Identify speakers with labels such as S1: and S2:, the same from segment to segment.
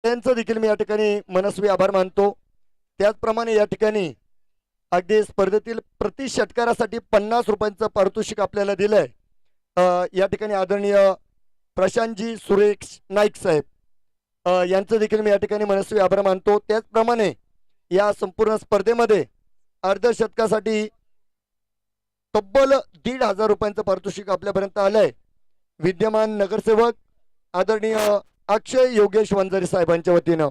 S1: त्यांचं देखील मी या ठिकाणी मनस्वी आभार मानतो. त्याचप्रमाणे या ठिकाणी अगदी स्पर्धेतील प्रति षटकारासाठी 50 रुपयांचं पारितोषिक आपल्याला दिलंय. या ठिकाणी आदरणीय प्रशांतजी सुरेश नाईक साहेब यांचं देखील मी या ठिकाणी मनस्वी आभार मानतो. त्याचप्रमाणे या संपूर्ण स्पर्धेमध्ये अर्धशतकासाठी तब्बल 1,500 रुपयांचं पारितोषिक आपल्यापर्यंत आलंय. विद्यमान नगरसेवक आदरणीय अक्षय योगेश वंजारी साहेबांच्या वतीनं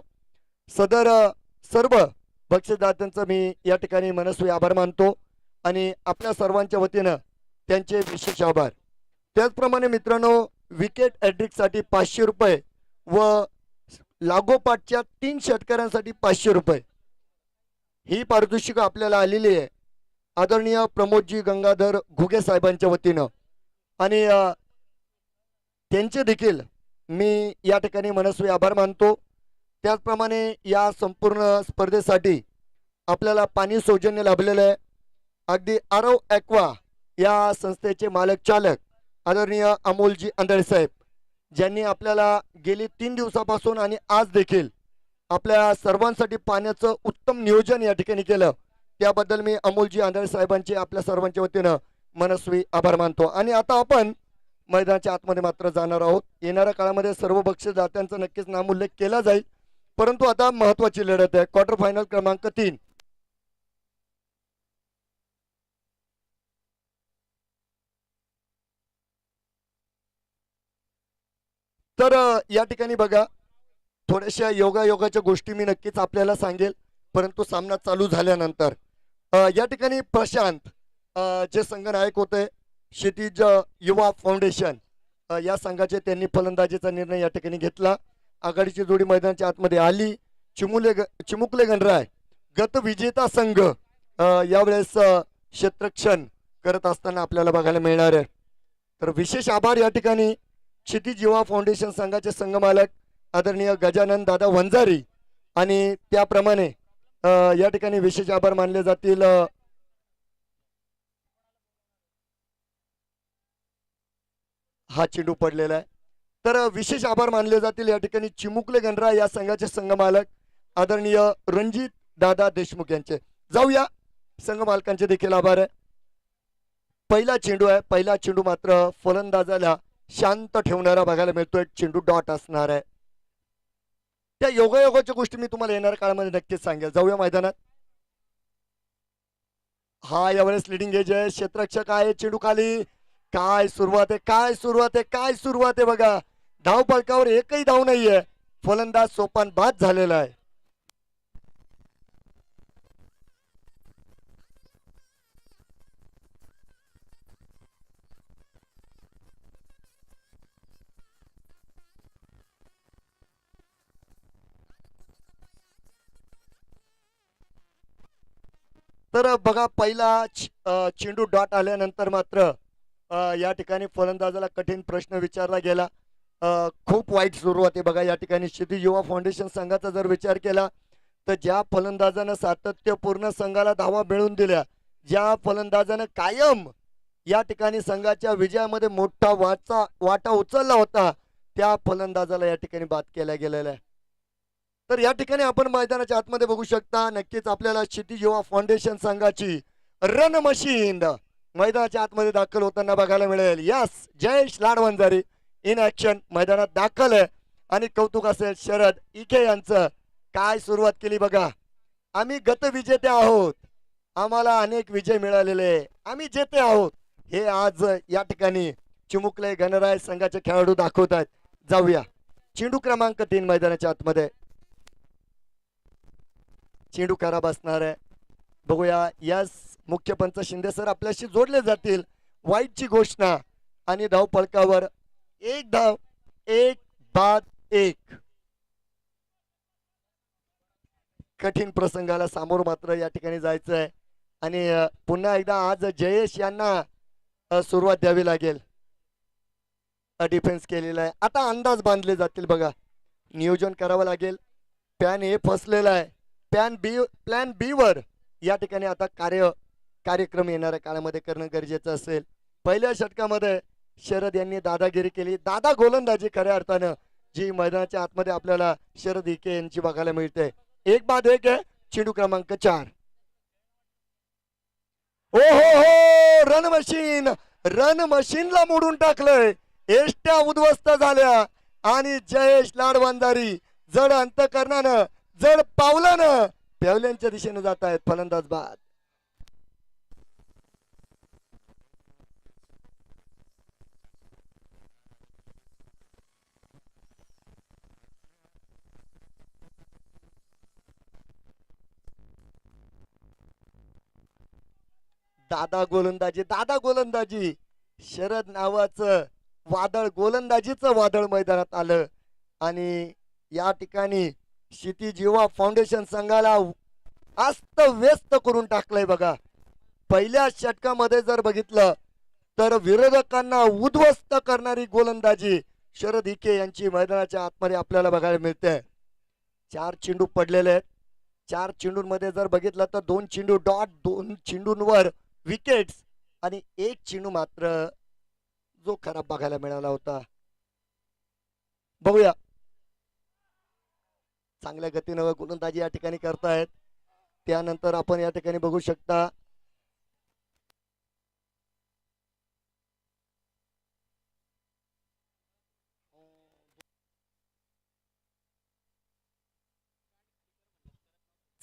S1: सदर सर्व बक्षीसदात्यांचं मी या ठिकाणी मनस्वी आभार मानतो आणि आपल्या सर्वांच्या वतीनं त्यांचे विशेष आभार. त्याचप्रमाणे मित्रांनो, विकेट हॅट्रिकसाठी 500 रुपये व लागोपाठच्या 3 षटकारांसाठी 500 रुपये ही पारितोषिक आपल्याला आलेली आहे आदरणीय प्रमोदजी गंगाधर घुगे साहेबांच्या वतीनं आणि त्यांचे देखील मी या ठिकाणी मनस्वी आभार मानतो. त्याचप्रमाणे या संपूर्ण स्पर्धेसाठी आपल्याला पाणी सौजन्य लाभलेलं आहे. अगदी आरव ॲक्वा या संस्थेचे मालक चालक आदरणीय अमोलजी आंधळे साहेब ज्यांनी आपल्याला गेली 3 दिवसापासून आणि आज देखील आपल्या सर्वांसाठी पाण्याचं उत्तम नियोजन या ठिकाणी केलं, त्याबद्दल मी अमोलजी आंधळे साहेबांचे आपल्या सर्वांच्या वतीनं मनस्वी आभार मानतो. आणि आता आपण मैदानाच्या आतमध्ये मात्र जाणार आहोत. येणाऱ्या काळामध्ये सर्व बक्षीसदात्यांचा नक्कीच नामोल्लेख केला जाईल, परंतु आता महत्वाची लढत आहे क्वार्टर फायनल क्रमांक 3. तर या ठिकाणी बघा, थोड्याशा योगायोगाच्या गोष्टी मी नक्कीच आपल्याला सांगेल, परंतु सामना चालू झाल्यानंतर या ठिकाणी प्रशांत जे संघनायक होते क्षितिज युवा फाउंडेशन या संघाचे त्यांनी फलंदाजीचा निर्णय या ठिकाणी घेतला. आघाडीची जोडी मैदानाच्या आतमध्ये आली. चिमुकले गणराय गत विजेता संघ यावेळेस क्षेत्ररक्षण करत असताना आपल्याला बघायला मिळणार आहे. तर विशेष आभार या ठिकाणी क्षितिज युवा फाउंडेशन संघाचे संघमालक आदरणीय गजानन दादा वंजारी आणि त्याप्रमाणे या ठिकाणी विशेष आभार मानले जातील हा चेंडू पडलेला आहे. तर विशेष आभार मानले जातील या ठिकाणी चिमुकले गणराय या संघाचे संघमालक आदरणीय रणजित दादा देशमुख यांचे. जाऊया संघ मालकांचे देखील आभार आहे. पहिला चेंडू आहे. पहिला चेंडू मात्र फलंदाजाला शांत ठेवणारा बघायला मिळतोय. चेंडू डॉट असणार आहे. त्या योगायोगाच्या गोष्टी मी तुम्हाला येणाऱ्या काळामध्ये नक्कीच सांगेल. जाऊया मैदानात. हा यावेळेस लिडिंग एज आहे. क्षेत्ररक्षक आहे. चेंडू खाली. काय सुरुवात आहे, काय सुरुवात आहे, काय सुरुवात आहे बघा. धाव फलकावर एकही धाव नाहीये. फलंदाज सोपान बाद झालेला आहे. तर बघा, पहिला चेंडू डॉट आल्यानंतर मात्र या ठिकाणी फलंदाजाला कठीण प्रश्न विचारला गेला. खूप वाईट सुरुवात आहे बघा. या ठिकाणी क्षितिज युवा फाउंडेशन संघाचा जर विचार केला तर ज्या फलंदाजानं सातत्यपूर्ण संघाला धावा मिळवून दिल्या, ज्या फलंदाजानं कायम या ठिकाणी संघाच्या विजयामध्ये मोठा वाटा उचलला होता, त्या फलंदाजाला या ठिकाणी बाद केला गेलेला आहे. तर या ठिकाणी आपण मैदानाच्या आतमध्ये बघू शकता. नक्कीच आपल्याला क्षितिज युवा फाउंडेशन संघाची रन मशीन मैदानाच्या आतमध्ये दाखल होताना बघायला मिळेल. यस, जयेश लाडवंजारी इन ऍक्शन मैदानात दाखल आहे. आणि कौतुक असेल शरद इखे यांचं. काय सुरुवात केली बघा. आम्ही गतविजेते आहोत, आम्हाला अनेक विजय मिळालेले, आम्ही जेते आहोत, हे आज या ठिकाणी चिमुकले गणराय संघाचे खेळाडू दाखवत आहेत. जाऊया चेंडू क्रमांक 3 मैदानाच्या आतमध्ये. चेंडू खराब असणार आहे. बघूया. यस, मुख्य पंच शिंदे सर आपल्याशी जोडले जातील. वाईटची घोषणा आणि धाव फलकावर 1 धाव, 1 बाद 1. कठीण प्रसंगाला सामोर मात्र या ठिकाणी जायचं आहे आणि पुन्हा एकदा आज जयेश यांना सुरुवात द्यावी लागेल. डिफेन्स केलेला आहे. आता अंदाज बांधले जातील बघा. नियोजन करावं लागेल. प्लॅन ए फसलेला आहे. प्लॅन बी वर या ठिकाणी आता कार्यक्रम येणाऱ्या काळामध्ये करणं गरजेचं असेल. पहिल्या षटकामध्ये शरद यांनी दादागिरी केली. दादा गोलंदाजी खऱ्या अर्थानं जी मैदानाच्या आतमध्ये आपल्याला शरद इके यांची बघायला मिळते. एक बाद एक आहे चेंडू क्रमांक 4. ओ हो हो, रन मशीनला मोडून टाकलंय. एष्ट्या उद्ध्वस्त झाल्या आणि जयेश लाडवंदारी जड अंतकरणानं जड पावलानं पेवल्यांच्या दिशेने जात आहेत. फलंदाज बाद. दादा गोलंदाजी शरद नावाचं वादळ, गोलंदाजीचं वादळ मैदानात आलं आणि या ठिकाणी क्षितिज युवा फाउंडेशन संघाला अस्त व्यस्त करून टाकलंय बघा. पहिल्या षटकामध्ये जर बघितलं तर विरोधकांना उद्ध्वस्त करणारी गोलंदाजी शरद इके यांची मैदानाच्या आतमध्ये आपल्याला बघायला मिळते. 4 चेंडू पडलेले आहेत. 4 चेंडूंमध्ये जर बघितलं तर 2 चेंडू डॉट, 2 चेंडूंवर विकेट्स आणि 1 चेंडू मात्र जो खराब बघायला मिळाला होता. बघूया, चांगल्या गतीनं गोलंदाजी या ठिकाणी करतायत. त्यानंतर आपण या ठिकाणी बघू शकता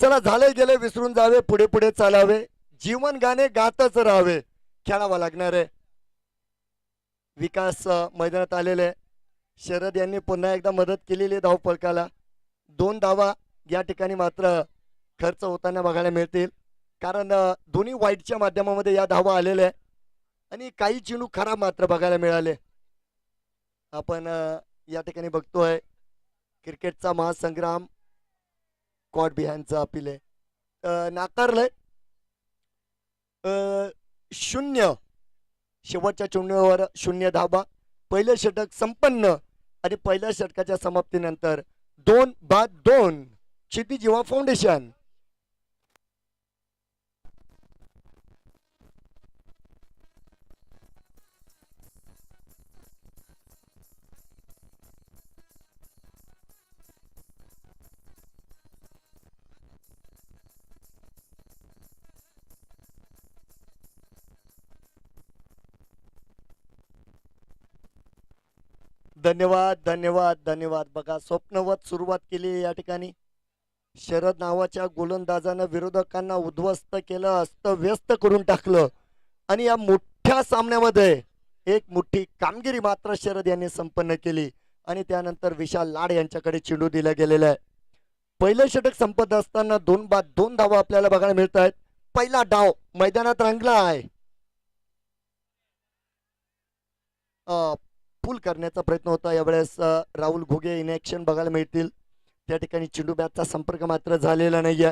S1: चला झाले गेले विसरून जावे, पुढे पुढे चालावे, जीवन गाणे गातच राहावे, खेळावं लागणार आहे. विकास मैदानात आलेले. शरद यांनी पुन्हा एकदा मदत केलेली धावफलकाला. 2 धावा या ठिकाणी मात्र खर्च होताना बघायला मिळतील, कारण दोन्ही वाईटच्या माध्यमामध्ये या धावा आलेल्या आणि काही चेंडू खराब मात्र बघायला मिळाले. आपण या ठिकाणी बघतोय क्रिकेटचा महासंग्राम कॉट बिहाइंडचा अपील आहे, नाकारलंय. 0 शेवटच्या चेंडूवर 0 धावा. पहिलं षटक संपन्न आणि पहिल्या षटकाच्या समाप्तीनंतर 2 बाद 2 क्षितिज युवा फाउंडेशन. धन्यवाद धन्यवाद धन्यवाद. बघा, स्वप्नवत सुरुवात केली या ठिकाणी. शरद नावाच्या गोलंदाजानं विरोधकांना उद्ध्वस्त केलं, अस्तव्यस्त करून टाकलं आणि या मोठ्या सामन्यामध्ये एक मोठी कामगिरी मात्र शरद यांनी संपन्न केली आणि त्यानंतर विशाल लाड यांच्याकडे चेंडू दिला गेलेला आहे. पहिलं षटक संपत असताना 2 बाद 2 धावा आपल्याला बघायला मिळत आहेत. पहिला डाव मैदानात रंगला आहे. पूल करण्याचा प्रयत्न होता यावेळेस. राहुल घुगे इन ॲक्शन बघायला मिळतील. त्या ठिकाणी चेंडू बॅटचा संपर्क मात्र झालेला नाहीये.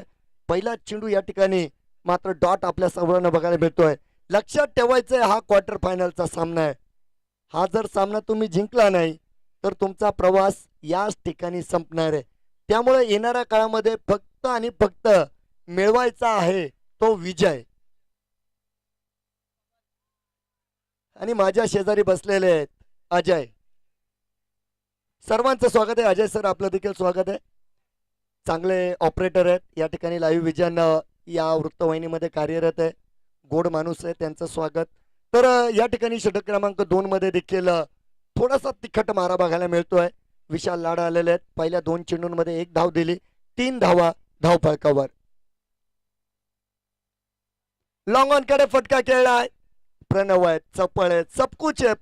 S1: पहिला चेंडू या ठिकाणी मात्र डॉट आपल्या समोर बघायला मिळतोय. लक्षात ठेवायचंय, हा क्वार्टर फायनलचा सामना आहे. हा जर सामना तुम्ही जिंकला नाही तर तुमचा प्रवास याच ठिकाणी संपणार आहे. त्यामुळे येणाऱ्या काळामध्ये फक्त आणि फक्त मिळवायचा आहे तो विजय. आणि माझ्या शेजारी बसलेले आहेत अजय. सर्वांचं स्वागत आहे. अजय सर, आपलं देखील स्वागत आहे. चांगले ऑपरेटर आहेत या ठिकाणी. लाईव्ह विजन या वृत्तवाहिनीमध्ये कार्यरत आहे. गोड माणूस आहे, त्यांचं स्वागत. तर या ठिकाणी षटक क्रमांक 2 मध्ये देखील थोडासा तिखट मारा बघायला मिळतोय. विशाल लाड आलेले आहेत. पहिल्या 2 चेंडूंमध्ये 1 धाव दिली, 3 धावा धावफलकावर. लॉंग ऑन कडे फटका खेळलाय. प्रणव आहे, चपळ आहे, चपकूच आहे.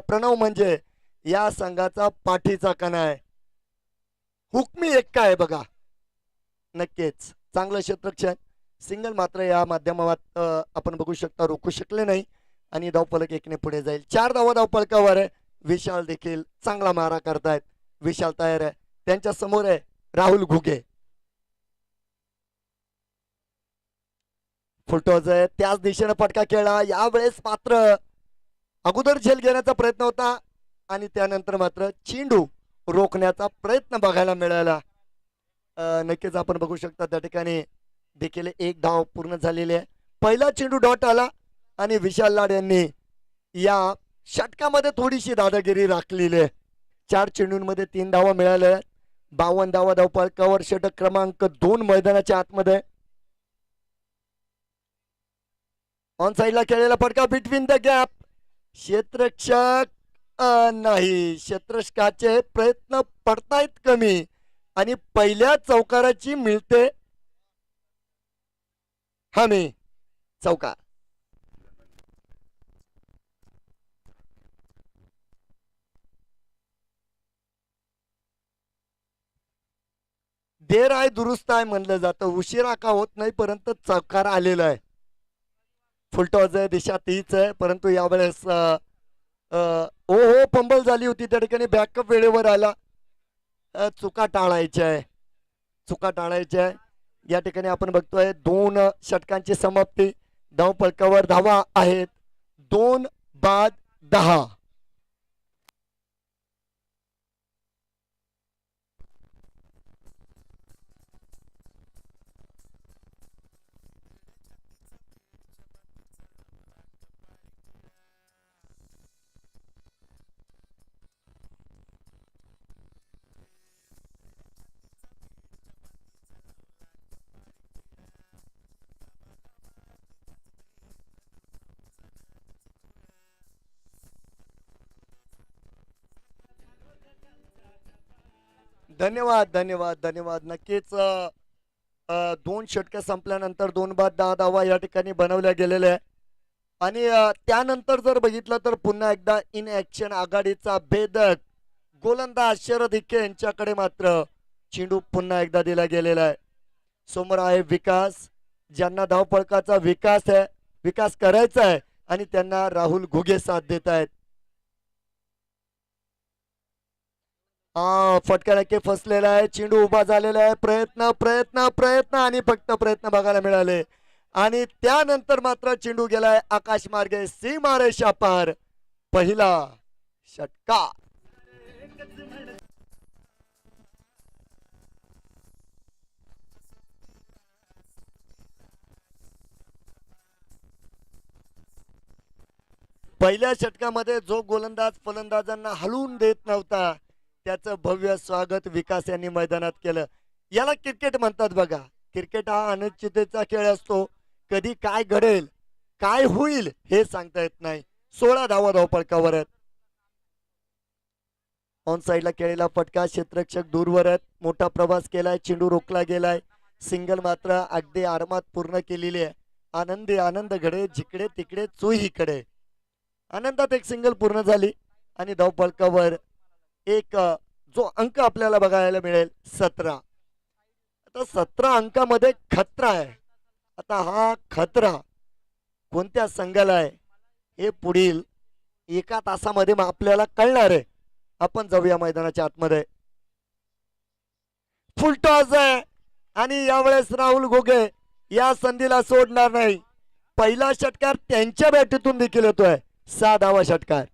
S1: प्रणव म्हणजे या संघाचा पाठीचा कणा आहे. हुकमी एक्का आहे बघा. नक्कीच चांगलं क्षेत्ररक्षण. सिंगल मात्र या माध्यमात आपण बघू शकता रोखू शकले नाही आणि धावफलक 1 ने पुढे जाईल. 4 धावा धावफलकावर आहे. विशाल देखील चांगला मारा करतायत. विशाल तयार आहे. त्यांच्या समोर आहे राहुल घुगे. फुलटॉस आहे, त्याच दिशेने फटका खेळला. यावेळेस मात्र अगोदर झेल घेण्याचा प्रयत्न होता आणि त्यानंतर मात्र चेंडू रोखण्याचा प्रयत्न बघायला मिळाला. नक्कीच आपण बघू शकता त्या ठिकाणी देखील 1 धाव पूर्ण झालेली आहे. पहिला चेंडू डॉट आला आणि विशाल लाड यांनी या षटकामध्ये थोडीशी दादागिरी राखलेली आहे. 4 चेंडूंमध्ये 3 धावा मिळाल्या. 52 धावा धावफलकावर. षटक क्रमांक 2 मैदानाच्या आतमध्ये. ऑन साइडला खेळलेला फटका बिटवीन द गॅप. क्षेत्ररक्षक नाही, क्षेत्ररक्षकाचे प्रयत्न पडतायत कमी आणि पहिल्या चौकाराची मिळते हमी. चौकार. देर आहे दुरुस्त आहे म्हणलं जातं. उशिरा का होत नाही, परंतु चौकार आलेला आहे. फुलटॉस आहे, दिशा तीच आहे, परंतु यावेळेस ओ हो फंबल झाली होती त्या ठिकाणी. बॅकअप वेळेवर आला. चुका टाळायच्या आहे, चुका टाळायच्या आहे. या ठिकाणी आपण बघतोय 2 षटकांची समाप्ती. धावफलकावर धावा आहेत 2 बाद 10. धन्यवाद धन्यवाद धन्यवाद. नक्कीच 2 षटके संपल्यानंतर 2 बाद 10 धावा या ठिकाणी बनवल्या गेलेल्या आहे. आणि त्यानंतर जर बघितलं तर पुन्हा एकदा इन ऍक्शन आघाडीचा भेदक गोलंदाज शरद हिके यांच्याकडे मात्र चेंडू पुन्हा एकदा दिला गेलेला आहे. समोर आहे विकास, ज्यांना धावफलकाचा विकास करायचा आहे आणि त्यांना राहुल घुगे साथ देत आहेत. फटका नक्की फसलेला आहे. चेंडू उभा झालेला आहे. प्रयत्न प्रयत्न प्रयत्न आणि फक्त प्रयत्न बघायला मिळाले आणि त्यानंतर मात्र चेंडू गेलाय आकाश मार्गे सीमारेषा पार. पहिला षटकार. पहिल्या षटकामध्ये जो गोलंदाज फलंदाजांना हलवून देत नव्हता त्याचं भव्य स्वागत विकास यांनी मैदानात केलं. याला क्रिकेट म्हणतात बघा. क्रिकेट हा अनिश्चिततेचा खेळ असतो. कधी काय घडेल, काय होईल हे सांगता येत नाही. 16 धावा धावफलकावर आहेत. ऑन साइडला केलेला फटका. क्षेत्ररक्षक दूरवर आहेत. मोठा प्रवास केलाय. चेंडू रोखला गेलाय. सिंगल मात्र अगदी आरामात पूर्ण केलेली आहे. आनंदी आनंद घडे जिकडे तिकडे चोहीकडे. आनंदात एक सिंगल पूर्ण झाली आणि धावफलकावर एक जो अंक आपल्याला बघायला मिळेल 17. आता 17 अंकामध्ये खतरा आहे. आता हा खतरा कोणत्या संघाला आहे हे पुढील 1 तासामध्ये आपल्याला कळणार आहे. आपण जाऊया मैदानाच्या आतमध्ये. फुल टॉस आहे आणि यावेळेस राहुल घोगे या संधीला सोडणार नाही. पहिला षटकार त्यांच्या बॅटीतून देखील येतोय. 6 धावा षटकार.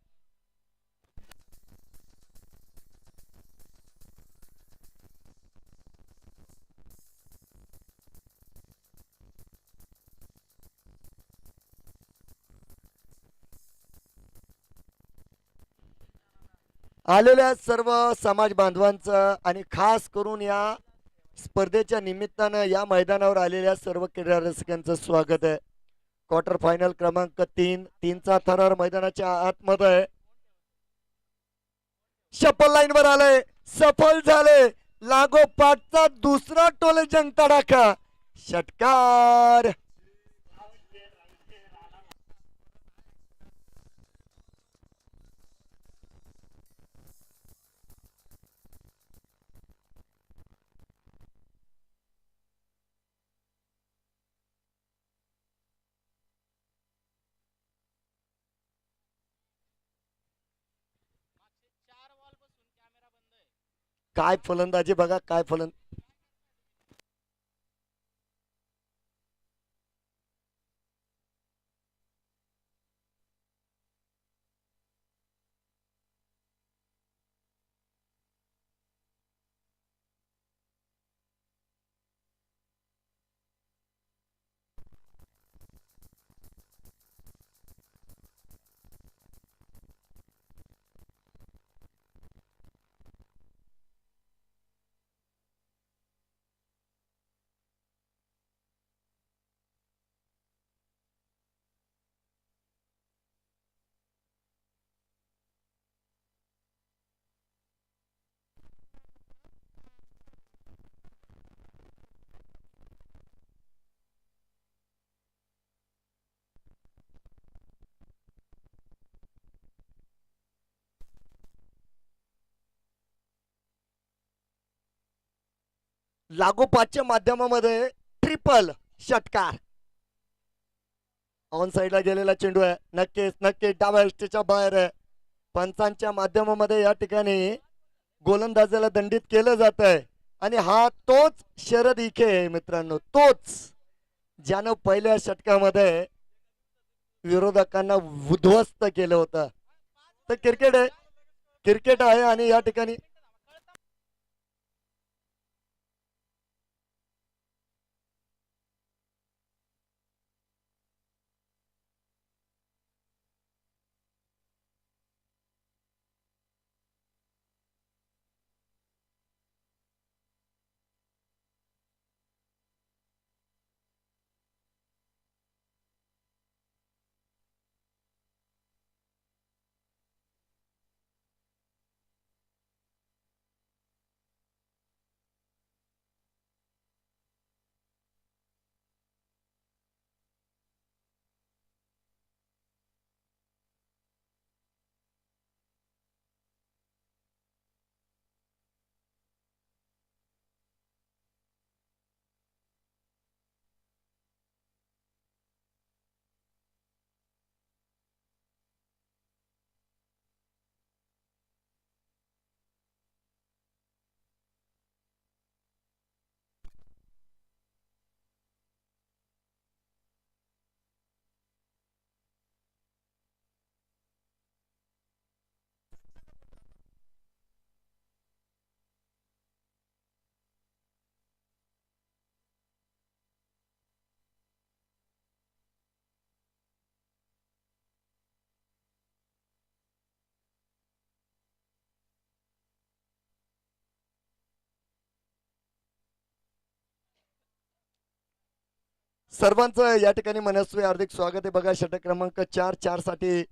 S1: आलेल्या सर्व समाज बांधवांचं आणि खास करून या स्पर्धेच्या निमित्तानं या मैदानावर आलेल्या सर्व क्रीडा रसिकांचं स्वागत आहे. क्वार्टर फायनल क्रमांक 3 थरार मैदानाच्या आतमध्ये शपल लाईन वर आलंय. सफल झाले. लागोपाठचा दुसरा टोले जंग तडाखा. षटकार. काय फलंदाजी बघा, काय फलंद. लागोपाठच्या माध्यमामध्ये ट्रिपल षटकार. ऑन साइडला गेलेला चेंडू आहे. नक्कीच नक्कीच डाव्या स्टेच्या बाहेर आहे. पंचांच्या माध्यमामध्ये या ठिकाणी गोलंदाजाला दंडित केलं जात आहे आणि हा तोच शरद इखे आहे मित्रांनो, तोच ज्यानं पहिल्या षटकामध्ये विरोधकांना उद्ध्वस्त केलं होतं. तर क्रिकेट आहे आणि या ठिकाणी सर्वांचं या ठिकाणी मनस्वी हार्दिक स्वागत आहे. बघा षटक क्रमांक 4 साठी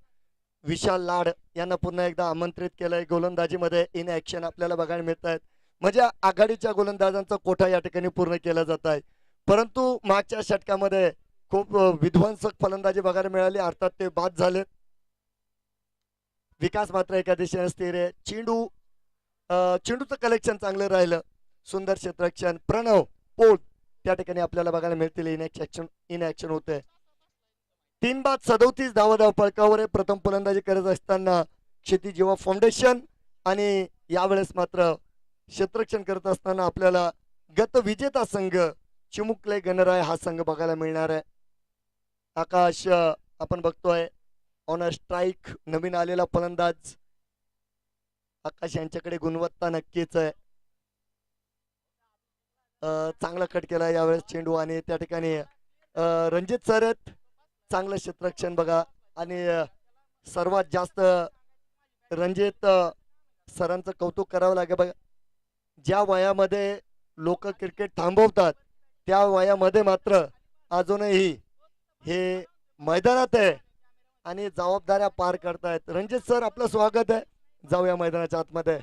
S1: विशाल लाड यांना पुन्हा एकदा आमंत्रित केलंय. गोलंदाजीमध्ये इन ऍक्शन आपल्याला बघायला मिळत आहेत. म्हणजे आघाडीच्या गोलंदाजांचा कोठा या ठिकाणी पूर्ण केला जात आहे. परंतु मागच्या षटकामध्ये खूप विध्वंसक फलंदाजी बघायला मिळाली, अर्थात ते बाद झाले. विकास मात्र एका दिशेने स्थिर आहे. चेंडूचं कलेक्शन चांगलं राहिलं. सुंदर क्षेत्ररक्षण. प्रणव पोट त्या ठिकाणी आपल्याला बघायला मिळतील. इन ऍक्शन होते. 3 बाद 37 धाव फलकावर आहे. प्रथम फलंदाजी करत असताना क्षितिज युवा फाउंडेशन आणि यावेळेस मात्र क्षेत्ररक्षण करत असताना आपल्याला गत विजेता संघ चिमुकले गणराय हा संघ बघायला मिळणार आहे. आकाश आपण बघतोय ऑन अ स्ट्राईक, नवीन आलेला फलंदाज आकाश यांच्याकडे गुणवत्ता नक्कीच आहे. चांगला कट केला यावेळेस चेंडू आणि त्या ठिकाणी रणजित सरत चांगलं क्षेत्ररक्षण बघा. आणि सर्वात जास्त रणजित सरांचं कौतुक करावं लागेल बघा. ज्या वयामध्ये लोक क्रिकेट थांबवतात त्या वयामध्ये मात्र अजूनही हे मैदानात आहे आणि जबाबदाऱ्या पार करतायत. रणजित सर आपलं स्वागत आहे. जाऊया मैदानाच्या आतमध्ये.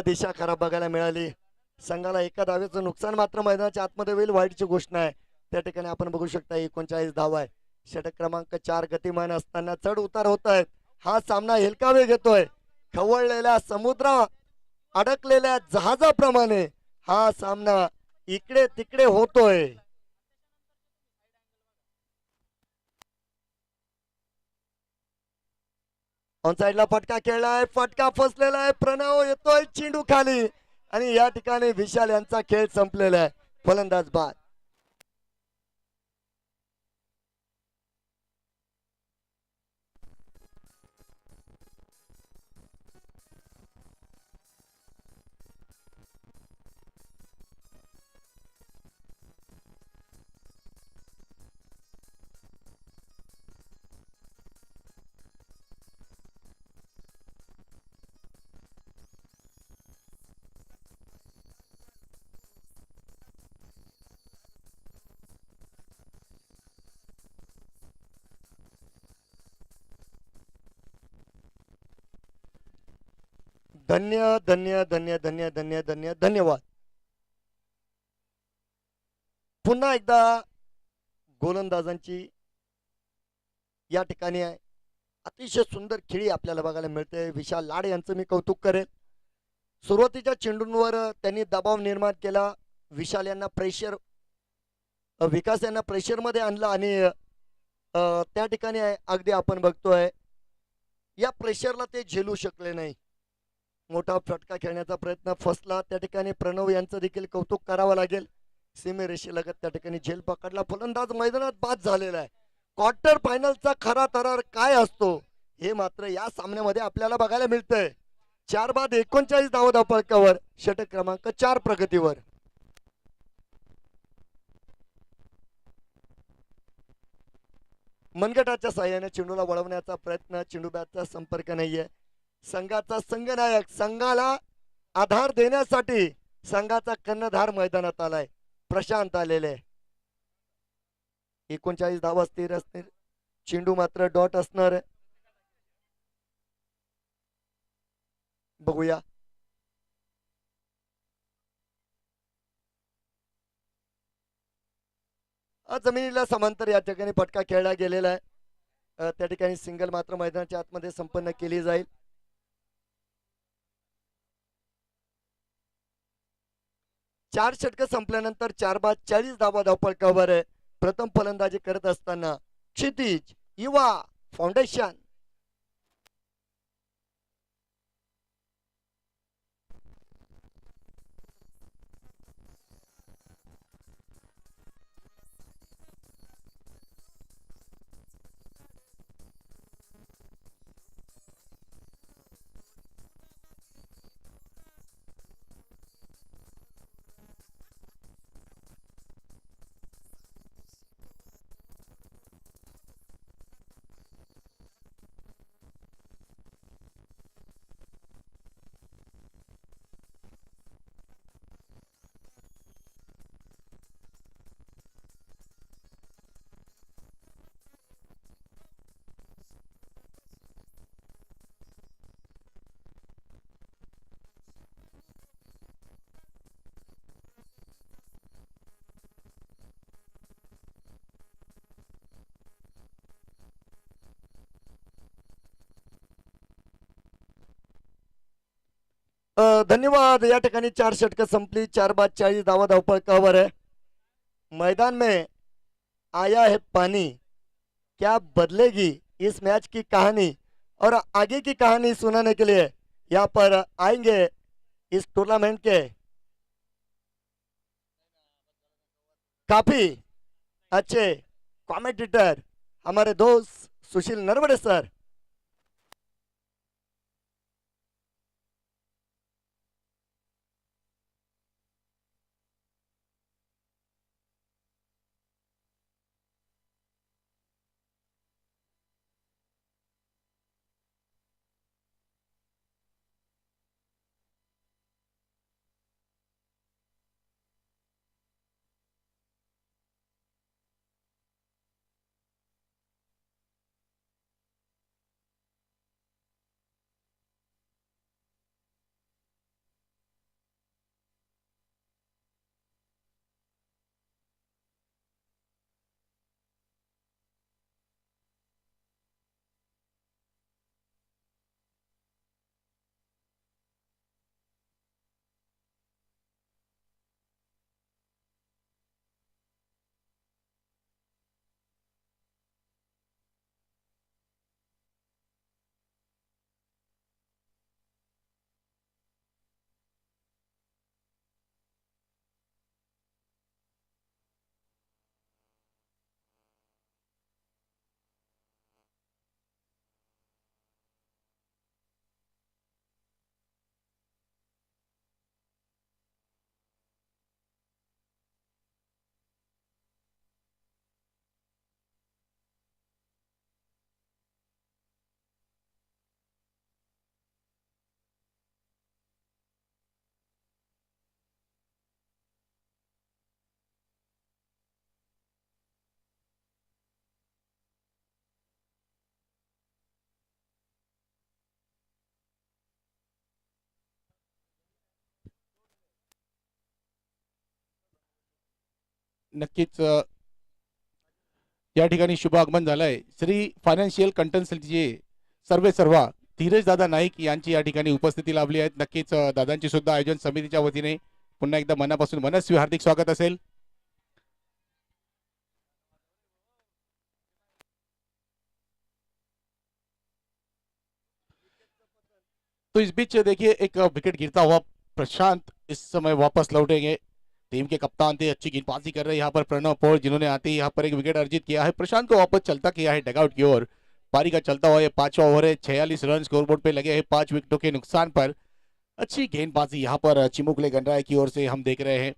S1: दिशा खराब बघायला मिळाली. संघाला एका धावेचं नुकसान मात्र मैदानाच्या आतमध्ये होईल. वाईटची घोषणा आहे. त्या ठिकाणी आपण बघू शकता 39 धावा आहे. षटक क्रमांक 4 गतिमान असताना चढ उतार होत आहेत. हा सामना हेलकावे घेतोय. खवळलेल्या समुद्रा अडकलेल्या जहाजाप्रमाणे हा सामना इकडे तिकडे होतोय. ऑन साइडला फटका खेळलाय. फटका फसलेला आहे. प्रणव येतोय चेंडू खाली आणि या ठिकाणी विशाल यांचा खेळ संपलेला आहे. फलंदाज बाद. धन्य धन्य धन्य धन्य धन्य धन्य धन्यवाद. पुन्हा एकदा गोलंदाजांची या ठिकाणी अतिशय सुंदर खेळी आपल्याला बघायला मिळते. विशाल लाड यांचं मी कौतुक करेल. सुरुवातीच्या चेंडूंवर त्यांनी दबाव निर्माण केला. विशाल यांना प्रेशर विकास यांना प्रेशरमध्ये आणलं आणि त्या ठिकाणी अगदी आपण बघतोय या प्रेशरला ते झेलू शकले नाही. मोठा फटका खेळण्याचा प्रयत्न फसला. त्या ठिकाणी प्रणव यांचं देखील कौतुक करावं लागेल. सीमेरेषेलगत त्या ठिकाणी झेल पकडला. फलंदाज मैदानात बाद झालेला आहे. क्वार्टर फायनलचा खरा थरार काय असतो हे मात्र या सामन्यामध्ये आपल्याला बघायला मिळतंय. 4 बाद 39 धावपळकावर षटक क्रमांक 4 प्रगतीवर. मनगटाच्या साह्याने चेंडूला वळवण्याचा प्रयत्न. चेंडू बॅटचा संपर्क नाहीये. संघाचा संघनायक संघाला आधार देण्यासाठी संघाचा कर्णधार मैदानात आलाय. प्रशांत आलेले. 39 धावा स्थिर असतील. चेंडू मात्र डॉट असणार. बघूया. जमिनीला समांतर या ठिकाणी फटका खेळला गेलेला आहे. त्या ठिकाणी सिंगल मात्र मैदानाच्या आतमध्ये संपन्न केली जाईल. चार षटक संपल्यानंतर 4 बाद 40 धावा धावपळकावर प्रथम फलंदाजी करत असताना क्षितिज युवा फाउंडेशन. धन्यवाद. या ठिकानी 4 षटक संपली. 4 बाद 40 धावा धावपळकावर है. मैदान में आया है पानी, क्या बदलेगी इस मैच की कहानी और आगे की कहानी सुनाने के लिए यहाँ पर आएंगे इस टूर्नामेंट के काफी अच्छे कमेंटेटर हमारे दोस्त सुशील नरवड़े सर.
S2: नक्कीच या ठिकाणी शुभ आगमन झालंय. श्री फायनान्शियल कंसल्टन्सीचे सर्वे सर्वा धीरज दादा नाईक यांची या ठिकाणी उपस्थिती लाभली आहेत. नक्कीच दादांची सुद्धा आयोजन समितीच्या वतीने पुन्हा एकदा मनापासून मनस्वी हार्दिक स्वागत असेल. तो इस बीच देखिए एक विकेट गिरता हुआ प्रशांत इस समय वापस लौटेंगे. टीम के कप्तान थे, अच्छी गेंदबाजी कर रहे हैं यहाँ पर प्रणव पौड़, जिन्होंने आते ही यहाँ पर एक विकेट अर्जित किया है. प्रशांत को वापस चलता किया है डगआउट की ओर. पारी का चलता हुआ ये 5वां ओवर है. 46 रन स्कोरबोर्ड पे लगे हैं 5 विकेटों के नुकसान पर. अच्छी गेंदबाजी यहाँ पर चिमुकले गणराय की ओर से हम देख रहे हैं.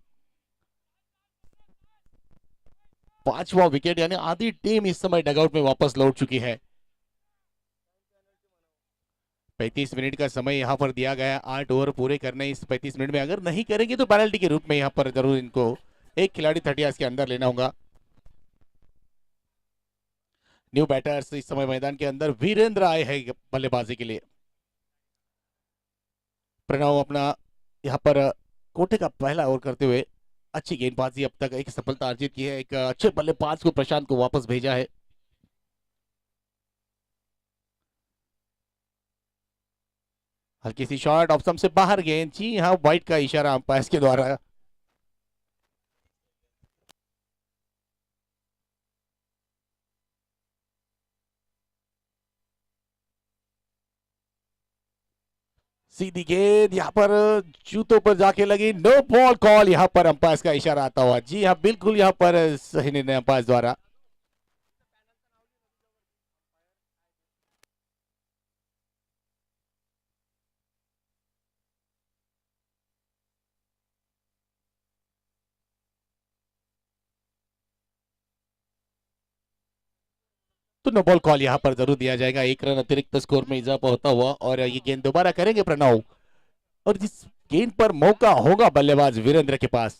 S2: 5वां विकेट यानी आधी टीम इस समय डगआउट में वापस लौट चुकी है. 35 मिनट का समय यहाँ पर दिया गया है. 8 ओवर पूरे करने इस 35 मिनट में, अगर नहीं करेंगे तो पेनल्टी के रूप में यहाँ पर जरूर इनको एक खिलाड़ी 30 के अंदर लेना होगा. न्यू बैटर्स इस समय मैदान के अंदर. वीरेंद्र आए हैं बल्लेबाजी के लिए. प्रणव अपना यहाँ पर कोटे का पहला ओवर करते हुए अच्छी गेंदबाजी अब तक एक सफलता अर्जित की है. एक अच्छे बल्लेबाज को प्रशांत को वापस भेजा है. हल्की सी शॉट ऑफ स्टंप से बाहर गेंद. जी हाँ, वाइट का इशारा अंपायर के द्वारा. सीधी गेंद यहाँ पर जूतों पर जाके लगी. नो बॉल कॉल यहाँ पर अंपायर का इशारा आता हुआ. जी हाँ, बिल्कुल यहाँ पर सही निर्णय अंपायर द्वारा. तो नो बॉल कॉल यहाँ पर जरूर दिया जाएगा. 1 रन अतिरिक्त स्कोर में इजाफा होता हुआ और ये गेंद दोबारा करेंगे प्रणव. और जिस गेंद पर मौका होगा बल्लेबाज वीरेंद्र के पास.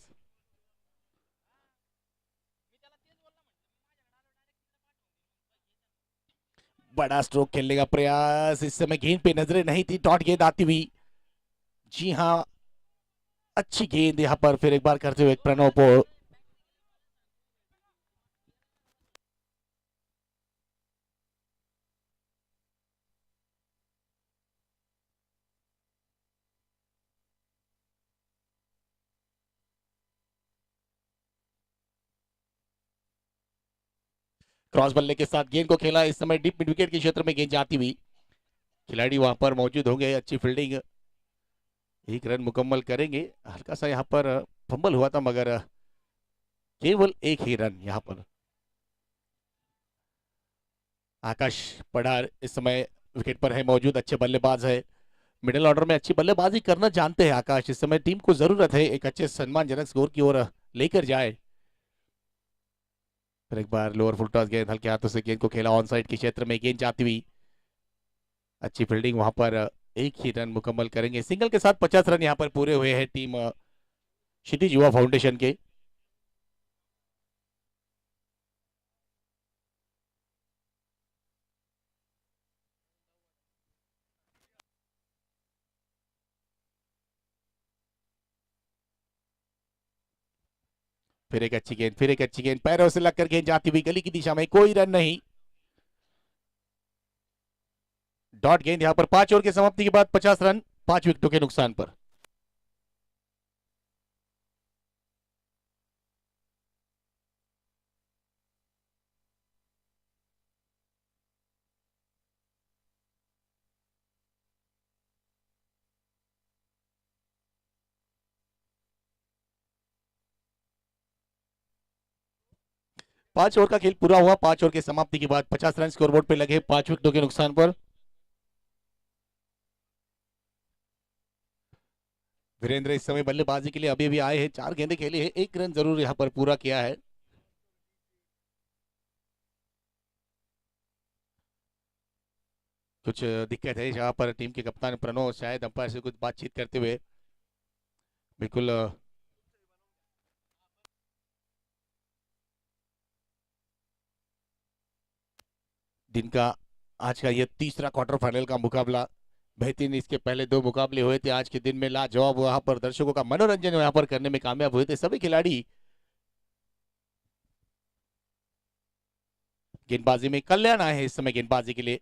S2: बड़ा स्ट्रोक खेलने का प्रयास. इस समय गेंद पे नजरें नहीं थी. डॉट गेंद आती हुई. जी हाँ, अच्छी गेंद यहाँ पर फिर एक बार करते हुए प्रणव को. क्रॉस बल्ले के साथ गेंद को खेला. इस समय डीप मिड विकेट के क्षेत्र में गेंद जाती हुई. खिलाड़ी वहां पर मौजूद होंगे. अच्छी फील्डिंग. 1 रन मुकम्मल करेंगे. हल्का सा यहाँ पर फंबल हुआ था मगर केवल 1 ही रन यहाँ पर. आकाश पठार इस समय विकेट पर है मौजूद. अच्छे बल्लेबाज है. मिडिल ऑर्डर में अच्छी बल्लेबाजी करना जानते हैं आकाश. इस समय टीम को जरूरत है एक अच्छे सम्मानजनक स्कोर की ओर लेकर जाए. फिर एक बार लोअर फुल टॉस गेंद हल्के हाथों से गेंद को खेला. ऑन साइड के क्षेत्र में गेंद जाती हुई. अच्छी फील्डिंग वहां पर. 1 ही रन मुकम्मल करेंगे. सिंगल के साथ 50 रन यहाँ पर पूरे हुए हैं टीम क्षितिज युवा फाउंडेशन के. फिर एक अच्छी गेंद. फिर एक अच्छी गेंद. पैरों से लगकर गेंद जाती हुई गली की दिशा में. कोई रन नहीं. डॉट गेंद यहाँ पर. 5 ओवर की समाप्ति के बाद 50 रन 5 विकेटों के नुकसान पर. पांच ओवर का खेल पूरा हुआ. 5 ओवर की समाप्ति के बाद 50 रन स्कोरबोर्ड पे लगे 5 विकेटों के नुकसान पर. वीरेंद्र इस समय बल्लेबाजी के लिए अभी अभी आए हैं. 4 गेंदें खेली है. 1 रन जरूर यहाँ पर पूरा किया है. कुछ दिक्कत है जहां पर टीम के कप्तान प्रणव शायद अंपायर से कुछ बातचीत करते हुए. बिल्कुल दिन का आज का ये तीसरा क्वार्टर फाइनल का मुकाबला. बेहतरीन इसके पहले 2 मुकाबले हुए थे. आज के दिन में लाजवाब वहां पर दर्शकों का मनोरंजन यहाँ पर करने में कामयाब हुए थे सभी खिलाड़ी. गेंदबाजी में कल्याण आए हैं इस समय गेंदबाजी के लिए.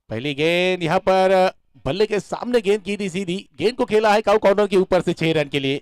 S2: पहली गेंद यहाँ पर बल्ले के सामने गेंद की थी सीधी, गेंद को खेला है काउ कॉर्नर के ऊपर से 6 रन के लिए।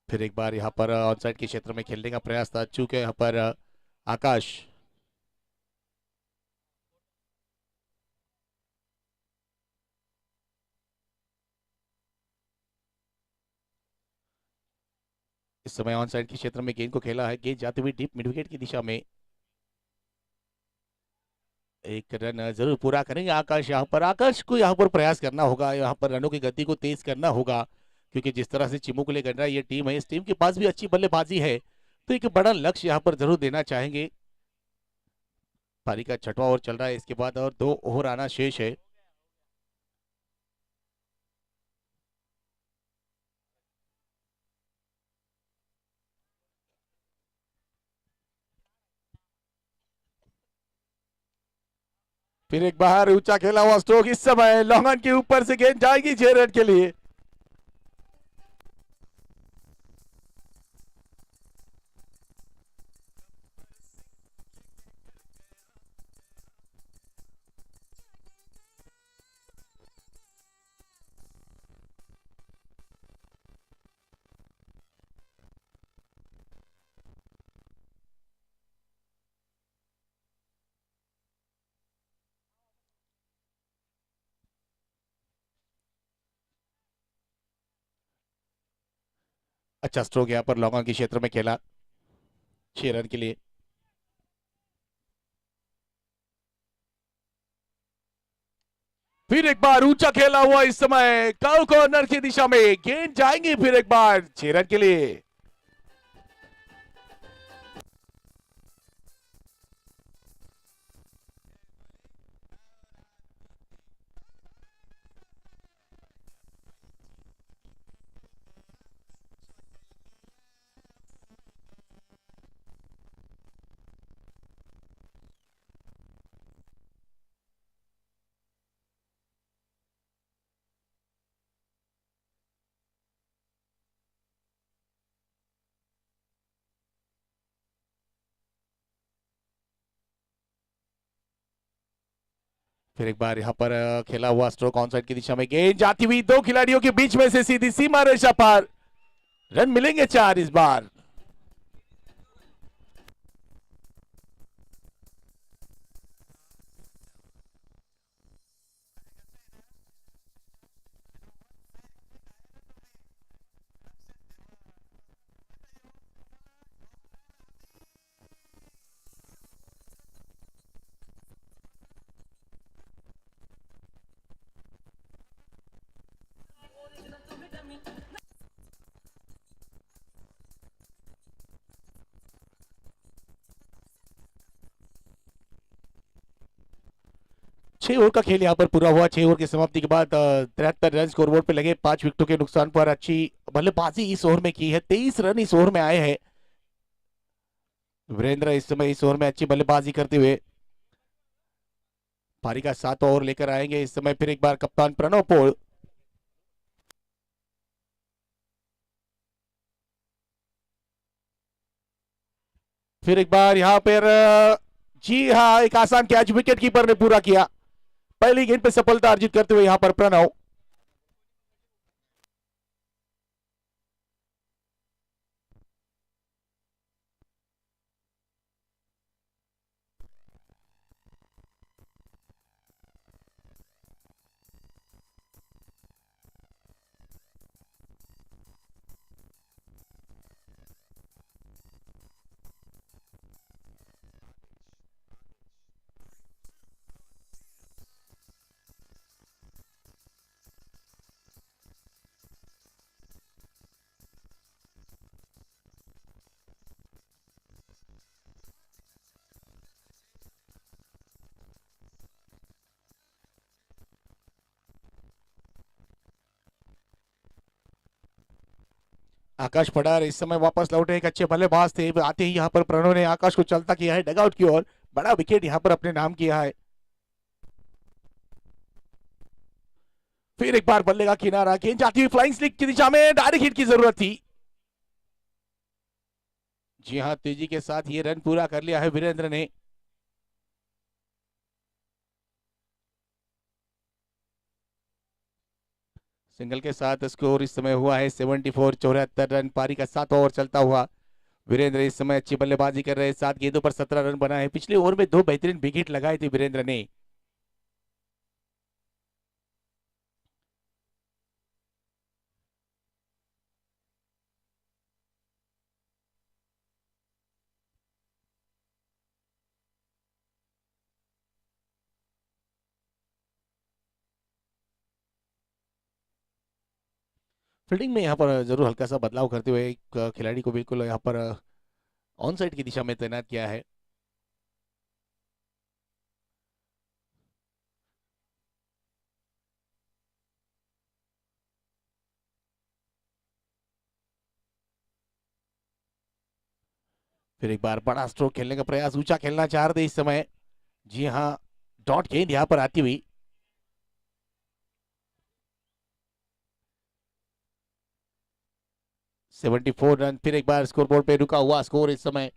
S2: फिर एक बार यहाँ पर ऑनसाइड के क्षेत्र में खेलने का प्रयास था, चूंकि यहाँ पर आकाश इस समय ऑनसाइड के क्षेत्र में गेंद को खेला है, गेंद जाती हुई डीप मिड विकेट की दिशा में। एक रन जरूर पूरा करेंगे आकाश। यहाँ पर आकाश को यहाँ पर प्रयास करना होगा, यहाँ पर रनों की गति को तेज करना होगा, क्योंकि जिस तरह से चिमुकले कर रहा है ये टीम है, इस टीम के पास भी अच्छी बल्लेबाजी है, तो एक बड़ा लक्ष्य यहाँ पर जरूर देना चाहेंगे। पारी का 6वां ओवर चल रहा है, इसके बाद और 2 ओवर आना शेष है। फिर एक बाहर ऊंचा खेला हुआ स्ट्रोक, इस समय लॉन्ग ऑन के ऊपर से गेंद जाएगी 6 रन के लिए। अच्छा स्ट्रोक यहाँ पर लॉन्ग ऑन के क्षेत्र में खेला 6 रन के लिए। फिर एक बार ऊंचा खेला हुआ, इस समय काउ कॉर्नर की दिशा में गेंद जाएंगी फिर एक बार 6 रन के लिए। फिर एक बार यहाँ पर खेला हुआ स्ट्रोक ऑन साइड की दिशा में, गेंद जाती हुई 2 खिलाड़ियों के बीच में से सीधी सीमा रेखा पार, रन मिलेंगे 4 इस बार। छह ओवर का खेल यहाँ पर पूरा हुआ। 6 ओवर की समाप्ति के बाद 73 रन स्कोरबोर्ड पे लगे, 5 विकेटों के नुकसान पर अच्छी बल्लेबाजी इस ओवर में की है। 23 रन इस ओवर में आए हैं। वीरेंद्र इस समय इस ओवर में अच्छी बल्लेबाजी करते हुए पारी का 7वां ओवर लेकर आएंगे। इस समय फिर एक बार कप्तान प्रणव पोल, फिर एक बार यहाँ पर जी हाँ, एक आसान कैच विकेट कीपर ने पूरा किया। पहली गेंद पे सफलता अर्जित करते हुए यहाँ पर प्रणव। आकाश पडार इस समय वापस लौटे, एक अच्छे बल्लेबाज थे, आते ही यहाँ पर प्रणव ने आकाश को चलता किया है डगआउट की ओर, बड़ा विकेट यहाँ पर अपने नाम किया है। फिर एक बार बल्ले का किनारा, गेंद जाती हुई फ्लाइंग स्लिक की दिशा में, डायरेक्ट हिट की जरूरत थी। जी हाँ, तेजी के साथ ये रन पूरा कर लिया है वीरेंद्र ने। सिंगल के साथ स्कोर इस समय हुआ है 74, 74 रन, पारी का 7 ओवर चलता हुआ। वीरेंद्र इस समय अच्छी बल्लेबाजी कर रहे हैं, 7 गेंदों पर 17 रन बनाए। पिछले ओवर में 2 बेहतरीन विकेट लगाए थे वीरेंद्र ने। फील्डिंग में यहाँ पर जरूर हल्का सा बदलाव करते हुए एक खिलाड़ी को बिल्कुल यहाँ पर ऑन साइड की दिशा में तैनात किया है। फिर एक बार बड़ा स्ट्रोक खेलने का प्रयास, ऊंचा खेलना चाह रहे थे इस समय। जी हाँ, डॉट गेंद यहाँ पर आती हुई। सेवेंटी 74 रन, फिर एक बार स्कोरबोर्ड पे रुका हुआ स्कोर इस समय।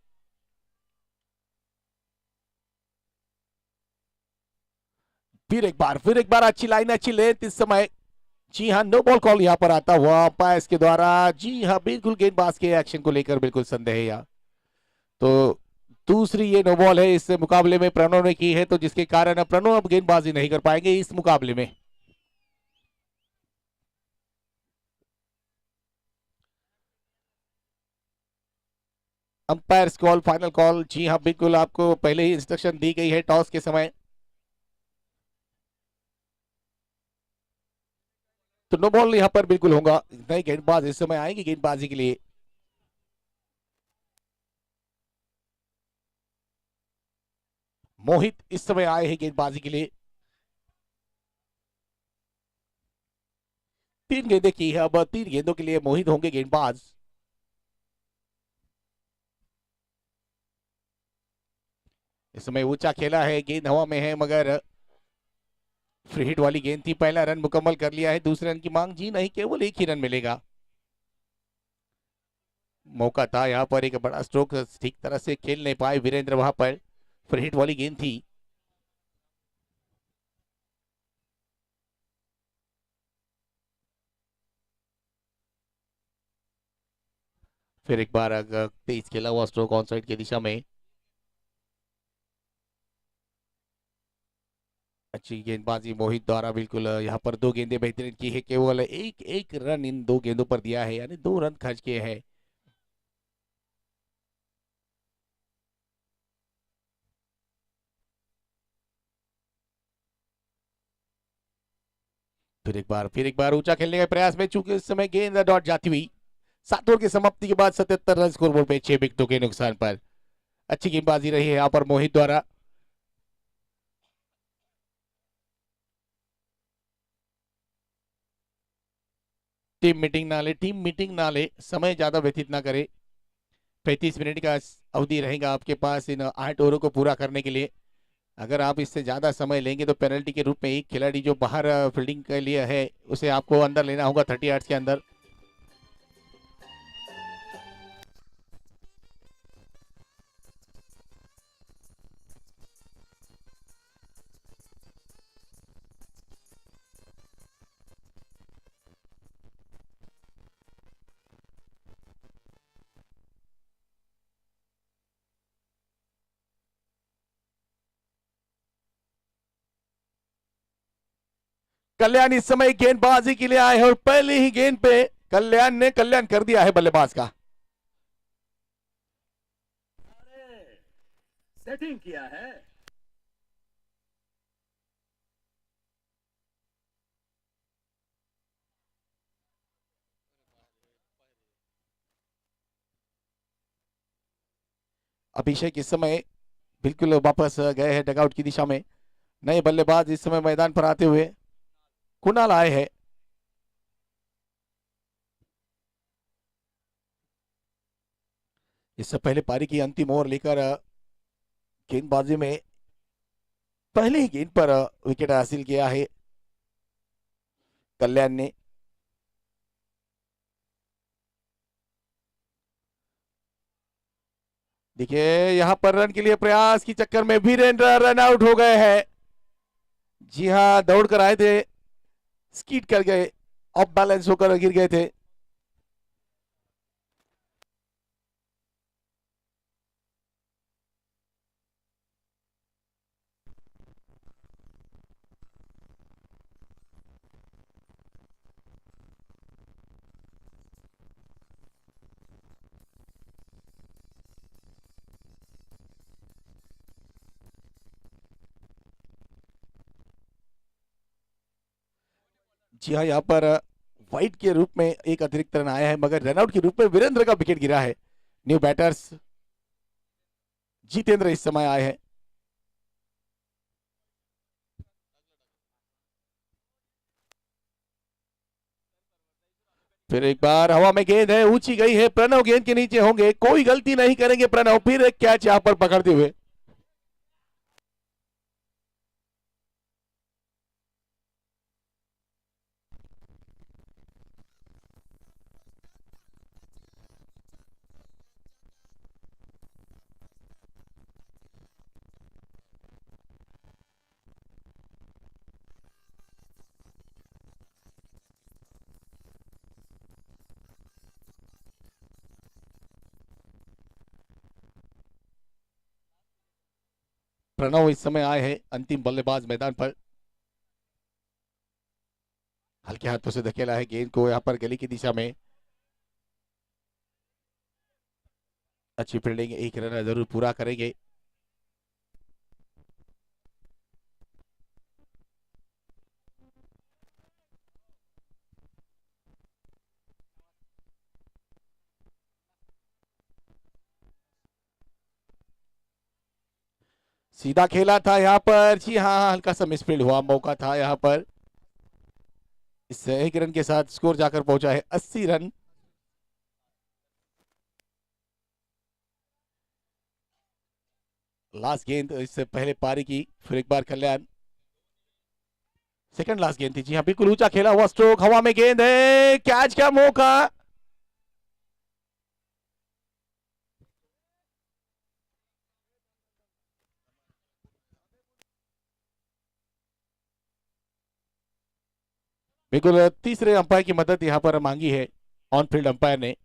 S2: फिर एक बार अच्छी लाइन, अच्छी लेंथ इस समय। जी हाँ, नो बॉल कॉल यहाँ पर आता हुआ अंपायर के द्वारा। जी हाँ, बिल्कुल गेंदबाज के एक्शन को लेकर बिल्कुल संदेह है यहाँ। तो दूसरी ये नो बॉल है इस मुकाबले में प्रणव ने की है, तो जिसके कारण अब प्रणव अब गेंदबाजी नहीं कर पाएंगे इस मुकाबले में। Umpire call, final call. जी हाँ, बिल्कुल आपको पहले ही इंस्ट्रक्शन दी गई है टॉस के समय। तो नो बॉल यहाँ पर बिल्कुल होगा, नए गेंदबाज इस समय आएंगे गेंदबाजी के लिए। मोहित इस समय आए हैं गेंदबाजी के लिए। 3 गेंदें की है, अब 3 गेंदों के लिए मोहित होंगे गेंदबाज। इस समय ऊंचा खेला है, गेंद हवा में है, मगर फ्री हिट वाली गेंद थी। पहला रन मुकम्मल कर लिया है, दूसरे रन की मांग जी नहीं, केवल एक ही रन मिलेगा। मौका था यहाँ पर, एक बड़ा स्ट्रोक ठीक तरह से खेल नहीं पाए वीरेंद्र, वहां पर फ्री हिट वाली गेंद थी। फिर एक बार तेज खेला हुआ स्ट्रोक ऑन साइड की दिशा में। अच्छी गेंदबाजी मोहित द्वारा, बिल्कुल यहाँ पर 2 गेंदें बेहतरीन की है, केवल एक एक रन इन 2 गेंदों पर दिया है, यानी 2 रन खर्च किए हैं। फिर एक बार ऊंचा खेलने के प्रयास में, चूंकि इस समय गेंद डॉट जाती हुई। 7 ओवर की समाप्ति के बाद 77 रन स्कोरबोर्ड पे, 6 विकेटों के नुकसान पर। अच्छी गेंदबाजी रही है यहाँ पर मोहित द्वारा। टीम मीटिंग ना ले, समय ज्यादा व्यतीत ना करे। 35 मिनट का अवधि रहेगा आपके पास इन 8 ओवरों को पूरा करने के लिए। अगर आप इससे ज्यादा समय लेंगे तो पेनल्टी के रूप में एक खिलाड़ी जो बाहर फील्डिंग के लिए है, उसे आपको अंदर लेना होगा 30 यार्ड्स के अंदर। कल्याण इस समय गेंदबाजी के लिए आए हैं, और पहले ही गेंद पे कल्याण कर दिया है बल्लेबाज का।
S3: सेटिंग किया है।
S2: अभिषेक इस समय बिल्कुल वापस गए हैं डगआउट की दिशा में। नए बल्लेबाज इस समय मैदान पर आते हुए कुणाल आए हैं। इससे पहले पारी की अंतिम ओवर लेकर गेंदबाजी में पहले ही गेंद पर विकेट हासिल किया है कल्याण ने। देखिए यहां पर रन के लिए प्रयास के चक्कर में वीरेंद्र रन आउट हो गए हैं। जी हाँ, दौड़ कर आए थे, स्कीड कर गए, ऑफ बैलेंस होकर गिर गए थे। जी हाँ, यहाँ पर वाइट के रूप में एक अतिरिक्त रन आया है, मगर रनआउट के रूप में वीरेंद्र का विकेट गिरा है। न्यू बैटर्स जितेंद्र इस समय आए हैं। फिर एक बार हवा में गेंद है, ऊंची गई है, प्रणव गेंद के नीचे होंगे, कोई गलती नहीं करेंगे प्रणव, फिर एक कैच यहां पर पकड़ते हुए। प्रणव इस समय आए हैं अंतिम बल्लेबाज मैदान पर। हल्के हाथों से धकेला है गेंद को यहां पर गली की दिशा में। अच्छी फील्डिंग, एक रन जरूर पूरा करेंगे। सीधा खेला था यहाँ पर, जी हाँ, हल्का सा मिसफील्ड हुआ, मौका था यहाँ पर। इस एक रन के साथ स्कोर जाकर पहुंचा है 80 रन। लास्ट गेंद इससे पहले पारी की, फिर एक बार कल्याण। सेकंड लास्ट गेंद थी, जी हाँ, बिल्कुल ऊंचा खेला हुआ स्ट्रोक, हवा में गेंद है, कैच का मौका। बिल्कुल तीसरे अंपायर की मदद यहां पर मांगी है ऑन फील्ड अंपायर ने।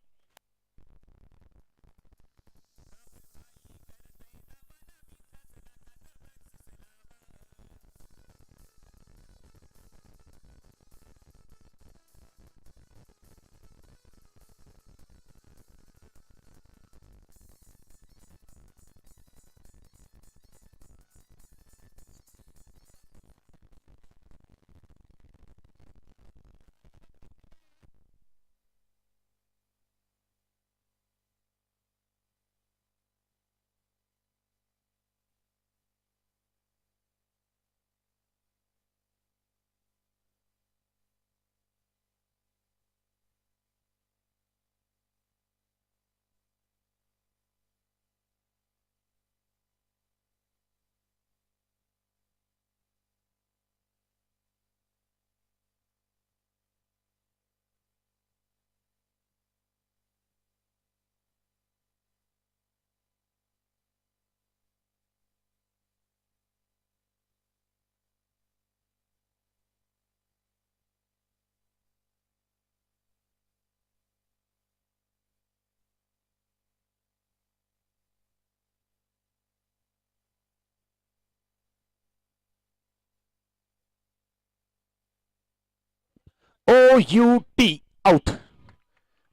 S2: OUT out.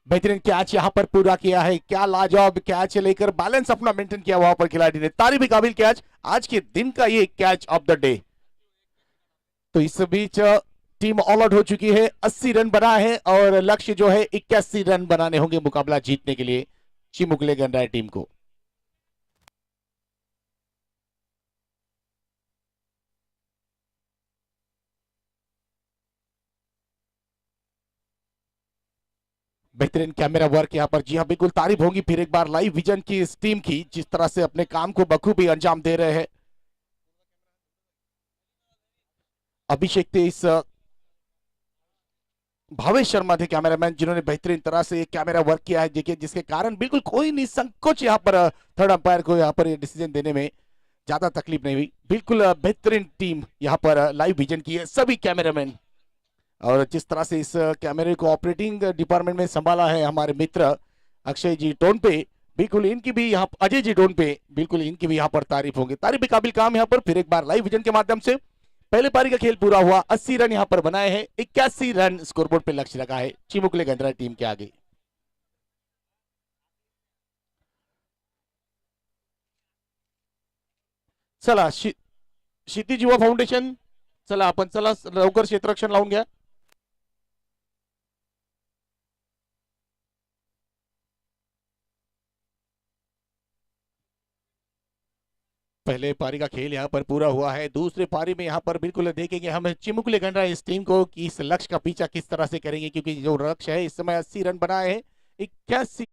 S2: बेहतरीन कैच यहां पर पूरा किया है, क्या लाजवाब कैच लेकर बैलेंस अपना मेंटेन किया वहां पर खिलाड़ी ने, तारीफ काबिल कैच, आज के दिन का ये कैच ऑफ द डे। तो इस बीच टीम ऑल आउट हो चुकी है, 80 रन बना है और लक्ष्य जो है 81 रन बनाने होंगे मुकाबला जीतने के लिए चिमुकले गनराय टीम को। बेहतरीन कैमरा वर्क यहाँ पर। जी हाँ, बिल्कुल तारीफ होगी फिर एक बार लाइव विजन की इस टीम की, जिस तरह से अपने काम को बखूबी अंजाम दे रहे हैं। अभिषेक थे इस भावेश शर्मा थे कैमरामैन, जिन्होंने बेहतरीन तरह से कैमरा वर्क किया है, देखिए जिसके कारण बिल्कुल कोई निसंकोच यहाँ पर थर्ड अंपायर को यहाँ पर डिसीजन देने में ज्यादा तकलीफ नहीं हुई। बिल्कुल बेहतरीन टीम यहाँ पर लाइव विजन की है सभी कैमरामैन। और जिस तरह से इस कैमरे को ऑपरेटिंग डिपार्टमेंट में संभाला है हमारे मित्र अक्षय जी टोन पे, बिल्कुल इनकी भी यहाँ अजय जी टोन पे, बिल्कुल इनकी भी यहाँ पर तारीफ होगी। तारीफ के काबिल काम यहाँ पर फिर एक बार लाइव विजन के माध्यम से। पहले पारी का खेल पूरा हुआ, 80 रन यहाँ पर बनाए हैं, 81 रन स्कोरबोर्ड पे लक्ष्य रखा है चिमुकले गंधरा टीम के आगे। चला क्षितिज युवा फाउंडेशन, चला आपण चला लवकर क्षेत्ररक्षण लावून घ्या। पहले पारी का खेल यहाँ पर पूरा हुआ है, दूसरे पारी में यहाँ पर बिल्कुल देखेंगे हम चिमुकले गंडा इस टीम को कि इस लक्ष्य का पीछा किस तरह से करेंगे, क्योंकि जो लक्ष्य है इस समय 80 रन बनाए हैं, 81।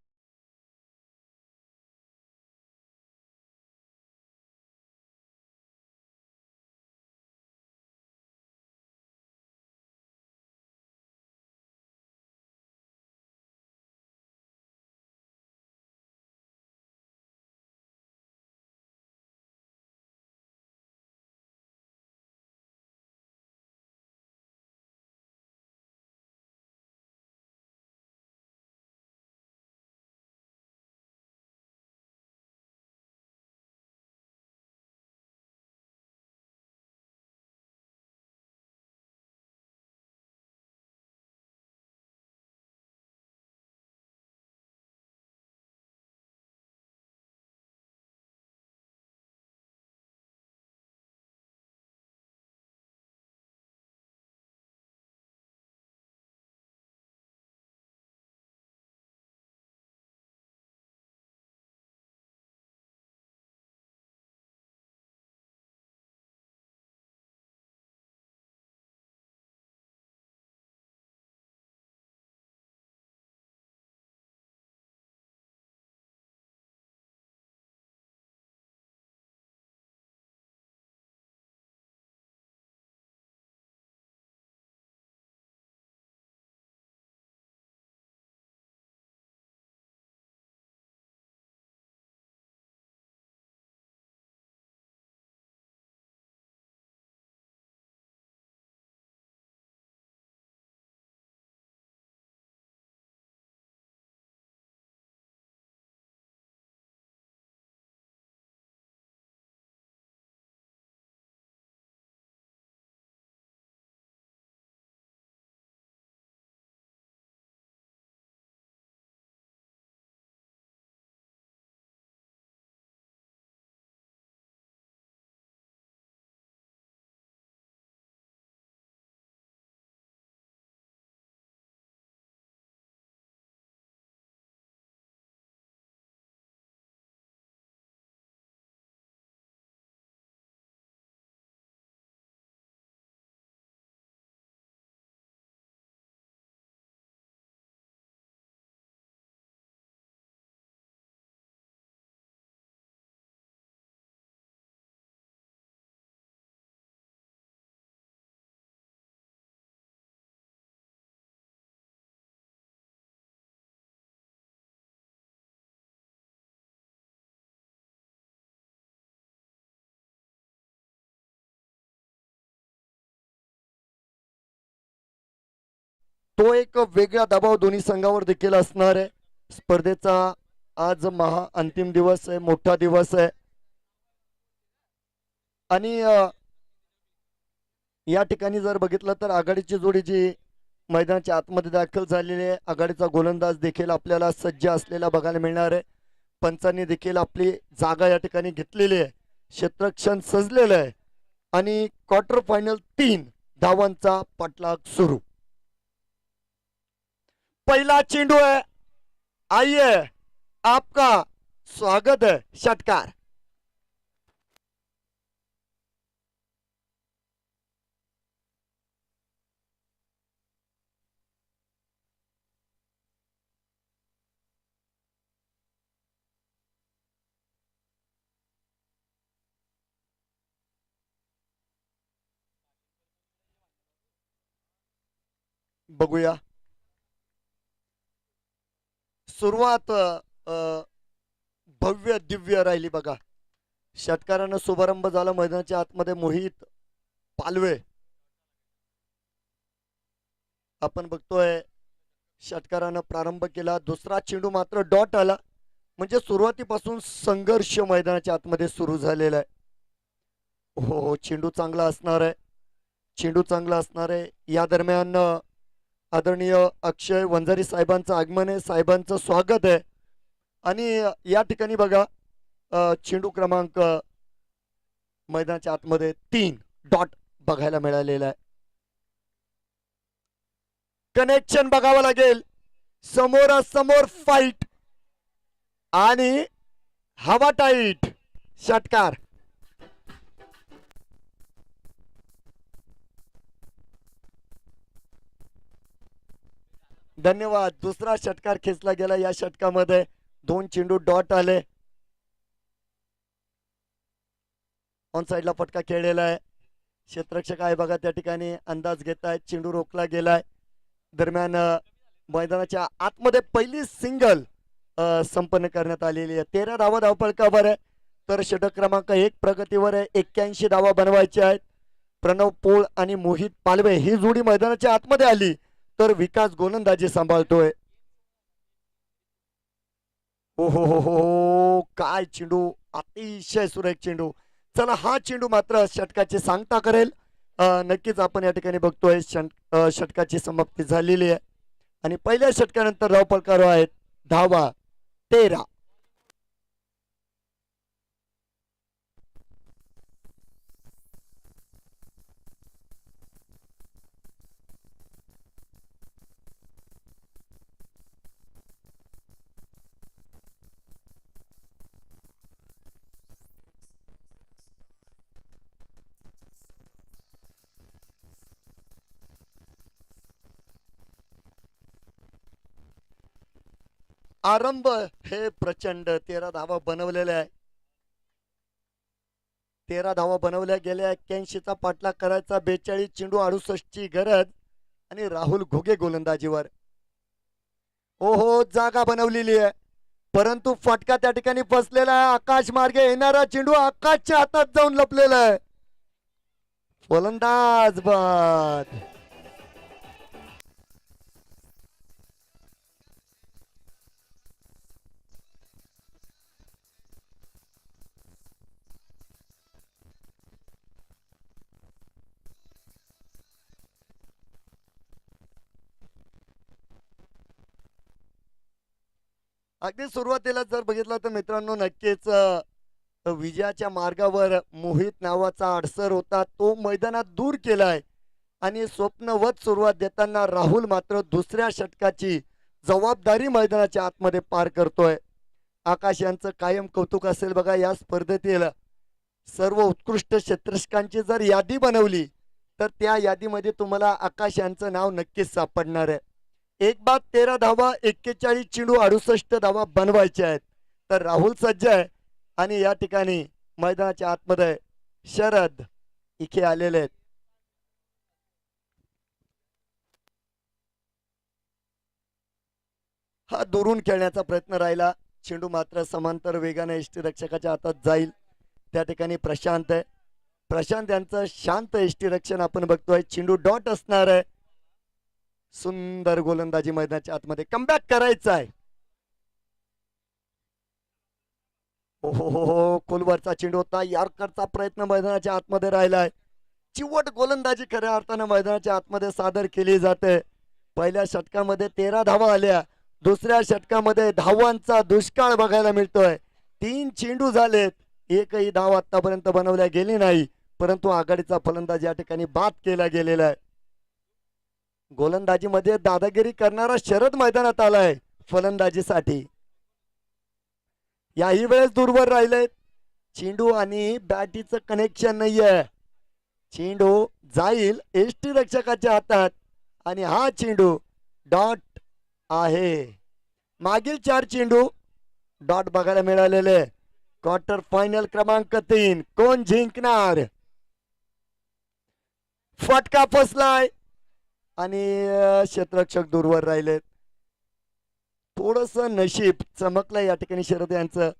S1: तो एक वेगळा दबाव दोन्ही संघावर देखील असणार आहे। स्पर्धेचा आज महा अंतिम दिवस आहे, मोठा दिवस आहे आणि या ठिकाणी जर बघितलं तर आघाडीची जोडी जी मैदानाच्या आतमध्ये दाखल झालेली आहे, आघाडीचा गोलंदाज देखील आपल्याला सज्ज असलेला बघायला मिळणार आहे। पंचांनी देखील आपली जागा या ठिकाणी घेतलेली आहे, क्षेत्ररक्षण सजलेलं आहे आणि क्वार्टर फायनल 3 धावांचा पाठलाग सुरू। पहला चेंडू है, आइए आपका स्वागत है षटकार। बघूया सुरुवात भव्य दिव्य राहिली बघा. षटकारानं शुभारंभ झाला मैदानाच्या आतमध्ये. मोहित पालवे आपण बघतोय षटकारानं प्रारंभ केला. दुसरा चेंडू मात्र डॉट आला. म्हणजे सुरुवातीपासून संघर्ष मैदानाच्या आतमध्ये सुरू झालेला आहे. हो चेंडू चांगला असणार आहे. चेंडू चांगला असणार आहे. या दरम्यान आदरणीय अक्षय वंजारी साहेबांचं आगमन आहे. साहेबांचं स्वागत आहे. आणि या ठिकाणी बघा चेंडू क्रमांक मैदानाच्या आतमध्ये 3 डॉट बघायला मिळालेला आहे. कनेक्शन बघावं लागेल. समोरासमोर फाईट आणि हवा टाईट. षटकार धन्यवाद. दुसरा षटकार खेचला गेला. या षटकामध्ये 2 चेंडू डॉट आले. ऑन साइडला फटका खेळलेला आहे. क्षेत्ररक्षक आहे बघा त्या ठिकाणी अंदाज घेत आहेत. चेंडू रोखला गेलाय. दरम्यान मैदानाच्या आतमध्ये पहिली सिंगल संपन्न करण्यात आलेली आहे. 13 धावा धावफलकावर आहे. तर षटक क्रमांक 1 प्रगतीवर आहे. 81 धावा बनवायच्या आहेत. प्रणव पोळ आणि मोहित पालवे ही जोडी मैदानाच्या आतमध्ये आली तर विकास गोलंदाजी सांभाळतोय. हो हो हो हो काय चेंडू. अतिशय सुरेख चेंडू. चला हा चेंडू मात्र षटकाची सांगता करेल. नक्कीच आपण या ठिकाणी बघतोय षटकाची समाप्ती झालेली आहे. आणि पहिल्या षटकानंतर धावफलकावर आहेत धावा 13. आरंभ हे प्रचंड. 13 धावा बनवलेल्या आहे. 13 धावा बनवल्या गेल्या. 81चा पाठलाग करायचा. 42 चेंडू 68 ची गरज. आणि राहुल घुगे गोलंदाजीवर. ओहो जागा बनवलेली आहे परंतु फटका त्या ठिकाणी फसलेला आहे. आकाश मार्गे येणारा चेंडू आकाशच्या हातात जाऊन लपलेला आहे. फलंदाज बाद. अगदी सुरुवातीला जर बघितलं तर मित्रांनो नक्कीच विजयाच्या मार्गावर मोहित नावाचा अडसर होता तो मैदानात दूर केलाय. आणि स्वप्नवत सुरुवात देताना राहुल मात्र दुसऱ्या षटकाची जबाबदारी मैदानाच्या आतमध्ये पार करतोय. आकाश यांचं कायम कौतुक असेल बघा. या स्पर्धेतील सर्व उत्कृष्ट क्षेत्ररक्षकांची जर यादी बनवली तर त्या यादीमध्ये तुम्हाला आकाश यांचं नाव नक्कीच सापडणार आहे. एक बाद 13 धावा 41 चेंडू 68 धावा बनवायच्या आहेत. तर राहुल सज्ज आहे. आणि या ठिकाणी मैदानाच्या आतमध्ये शरद इथे आलेले आहेत. हा दुरून खेळण्याचा प्रयत्न राहिला. चेंडू मात्र समांतर वेगाने यष्टीरक्षकाच्या हातात जाईल. त्या ठिकाणी प्रशांत आहे. प्रशांत यांचं शांत यष्टीरक्षण आपण बघतोय. चेंडू डॉट असणार आहे. सुंदर गोलंदाजी मैदानाच्या आतमध्ये. कमबॅक करायचा आहे. हो खोलवरचा चेंडू होता. यॉर्करचा प्रयत्न मैदानाच्या आतमध्ये राहिलाय. चिवट गोलंदाजी खऱ्या अर्थानं मैदानाच्या आतमध्ये सादर केली जाते. पहिल्या षटकामध्ये 13 धावा आल्या. दुसऱ्या षटकामध्ये धावांचा दुष्काळ बघायला मिळतोय. 3 चेंडू झालेत. एकही धाव आतापर्यंत बनवल्या गेली नाही. परंतु आघाडीचा फलंदाज या ठिकाणी बाद केला गेलेला आहे. गोलंदाजीमध्ये दादागिरी करणारा शरद मैदानात आलाय फलंदाजीसाठी. याही वेळेस दूरवर राहिले. चेंडू आणि बॅटीचं कनेक्शन नाहीये. चेंडू जाईल एष्टी रक्षकाच्या हातात आणि हा चेंडू डॉट आहे. मागील 4 चेंडू डॉट बघायला मिळालेले. क्वार्टर फायनल क्रमांक 3 कोण जिंकणार. फटका फसलाय. आणि क्षेत्ररक्षक दूरवर राहिलेत. थोडस नशीब चमकलं या ठिकाणी शरद यांचं.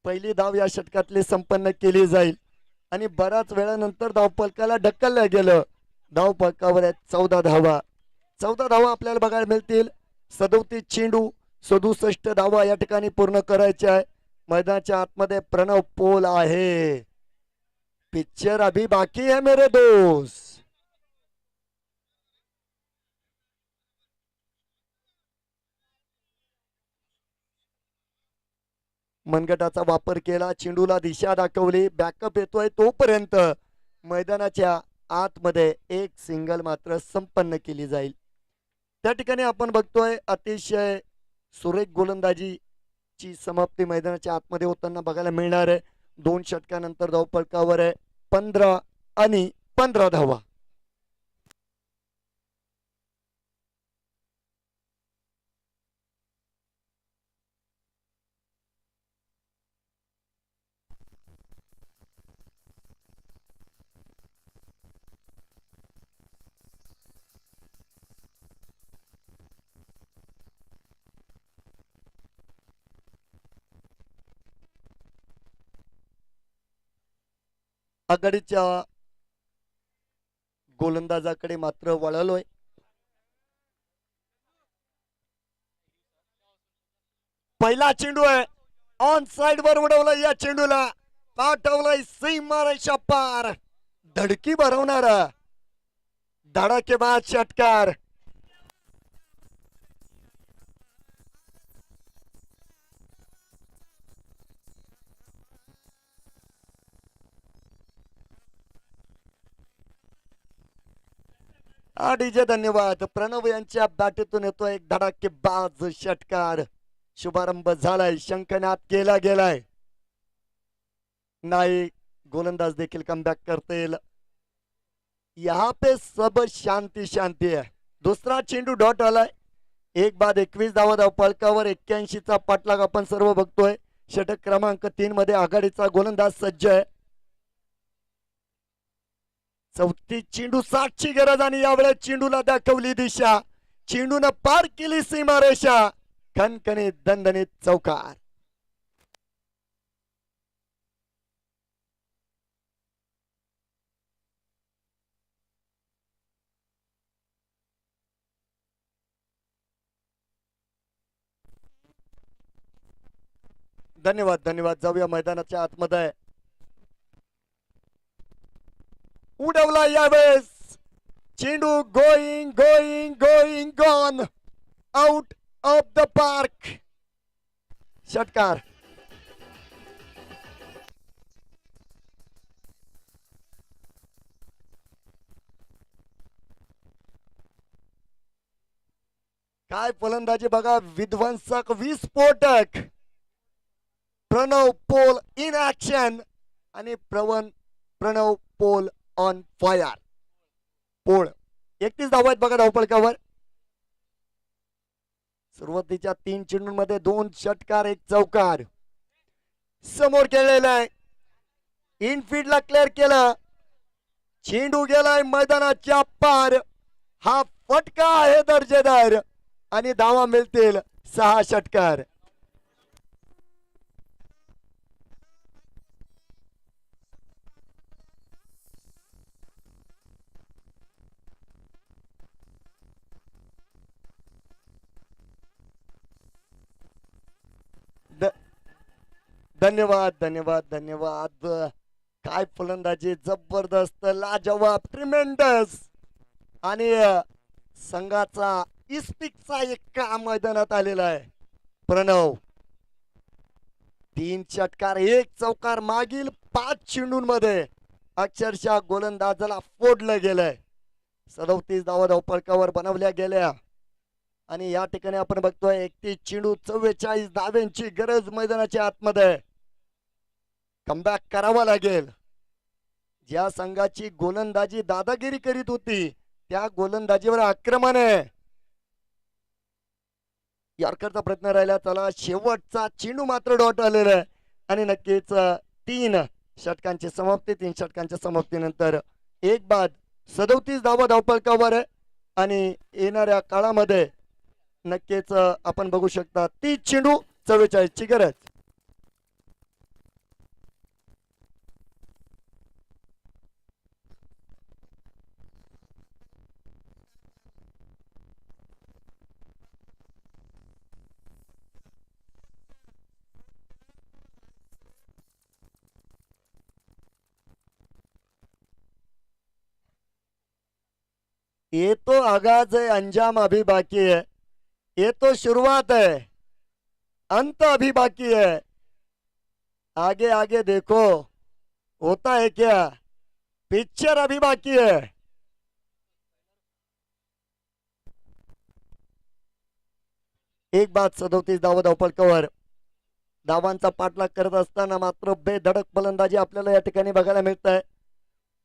S1: पहिली धाव या षटकातली संपन्न केली जाईल आणि बराच वेळानंतर धावफलकाला ढकललं गेलं. धावफलकावर आहेत 14 धावा. 14 धावा आपल्याला बघायला मिळतील. 37 चेंडू 67 धावा या ठिकाणी पूर्ण करायच्या आहे. मैदानाच्या आतमध्ये प्रणव पोल आहे. पिक्चर अभी बाकी है मेरे दोस्त. मनगटाचा वापर केला, चेंडूला दिशा दाखवली, बॅकअप येतोय तोपर्यंत मैदानाच्या आतमध्ये एक सिंगल मात्र संपन्न केली जाईल. त्या ठिकाणी आपण बघतोय अतिशय सुरेख गोलंदाजीची समाप्ती मैदानाच्या आतमध्ये होताना बघायला मिळणार आहे. 2 षटकानंतर धावफलकावर आहे 15 आणि 15 धावा. आघाडीच्या गोलंदाजाकडे मात्र वळलोय. पहिला चेंडू आहे, ऑन साइड वर उडवलं, या चेंडूला पाठवलंय सीमारेषा पार. धडकी भरवणारा धडाकेबाज षटकार. डीजे धन्यवाद. प्रणव यांच्या बॅटीतून येतो एक धडाकेबाज षटकार. शुभारंभ झालाय, शंखनाद केला गेलाय. नाही, गोलंदाज देखील कमबॅक करतील. यहाँ पे सब शांती शांती है. दुसरा चेंडू डॉट आलाय. 1 बाद 21 धावा धावफलकावर 81 चा पाठलाग आपण सर्व बघतोय. षटक क्रमांक 3 मध्ये आघाडीचा गोलंदाज सज्ज आहे. 34 चेंडू 60 ची गरज आणि यावेळेस चेंडूला दाखवली दिशा. चेंडूनं पार केली सीमारेषा. खणखणीत दणदणीत चौकार. धन्यवाद धन्यवाद. जाऊया मैदानाच्या आतमध्ये. उडवला यावेळेस चेंडू. Going going going gone out of the park. षटकार. काय फलंदाजी बघा, विध्वंसक विस्फोटक. प्रणव पोल इन ऍक्शन आणि प्रणव पोल ऑन फायर. पोळ 31 धावा आहेत बघा धावफलकावर. सुरुवातीच्या 3 चेंडूंमध्ये 2 षटकार 1 चौकार. समोर खेळलेला आहे, इनफील्डला क्लिअर केलं. चेंडू गेलाय मैदानाच्या पार. हा फटका आहे दर्जेदार आणि धावा मिळतील 6 षटकार. धन्यवाद धन्यवाद धन्यवाद. काय फलंदाजी, जबरदस्त, लाजवाब, ट्रिमेंडस. आणि संघाचा इस्पिकचा एक मैदानात आलेला आहे. प्रणव 3 षटकार 1 चौकार. मागील 5 चेंडूंमध्ये अक्षरशः गोलंदाजाला फोडलं गेलंय. 37 धावा धावफलकावर बनवल्या गेल्या आणि या ठिकाणी आपण बघतोय 31 चेंडू 44 धाव्यांची गरज मैदानाच्या आतमध्ये. कमबॅक करावा लागेल. ज्या संघाची गोलंदाजी दादागिरी करीत होती त्या गोलंदाजीवर आक्रमण आहे. यॉर्करचा प्रयत्न राहिला. चला, शेवटचा चेंडू मात्र डॉट आलेला आहे आणि नक्कीच 3 षटकांची समाप्ती. 3 षटकांच्या समाप्तीनंतर 1 बाद 37 धावा धावफलकावर आहे आणि येणाऱ्या काळामध्ये नक्कीच आपण बघू शकता 30 चेंडू 44 ची गरज. ये तो आगाज है, अंजाम अभी बाकी है. ये तो शुरुआत है, अंत अभी बाकी है. आगे आगे देखो होता है क्या, पिक्चर अभी बाकी है. एक बाद 37 धावा धावपळकावर. धावांचा पाठलाग करत असताना मात्र बेधडक फलंदाजी आपल्याला या ठिकाणी बघायला मिळत आहे.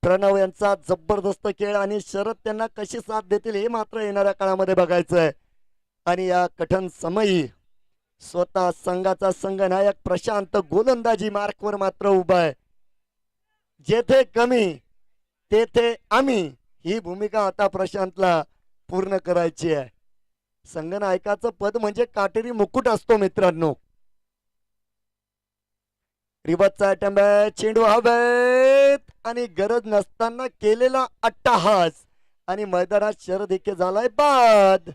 S1: प्रणव यांचा जबरदस्त खेळ आणि शरद त्यांना कशी साथ देतील हे मात्र येणाऱ्या काळामध्ये बघायचं आहे. आणि या कठीण समयी स्वतः संघाचा संघनायक प्रशांत गोलंदाजी मार्कवर मात्र उभा आहे. जेथे कमी तेथे आम्ही, ही भूमिका आता प्रशांतला पूर्ण करायची आहे. संघनायकाचं पद म्हणजे काटेरी मुकुट असतो मित्रांनो. रिवर्सचा अटेम्प्ट आहे, चेंडू हवेत आणि गरज नसताना केलेला अट्टाहास आणि मैदानात शरद एके झालाय बाद.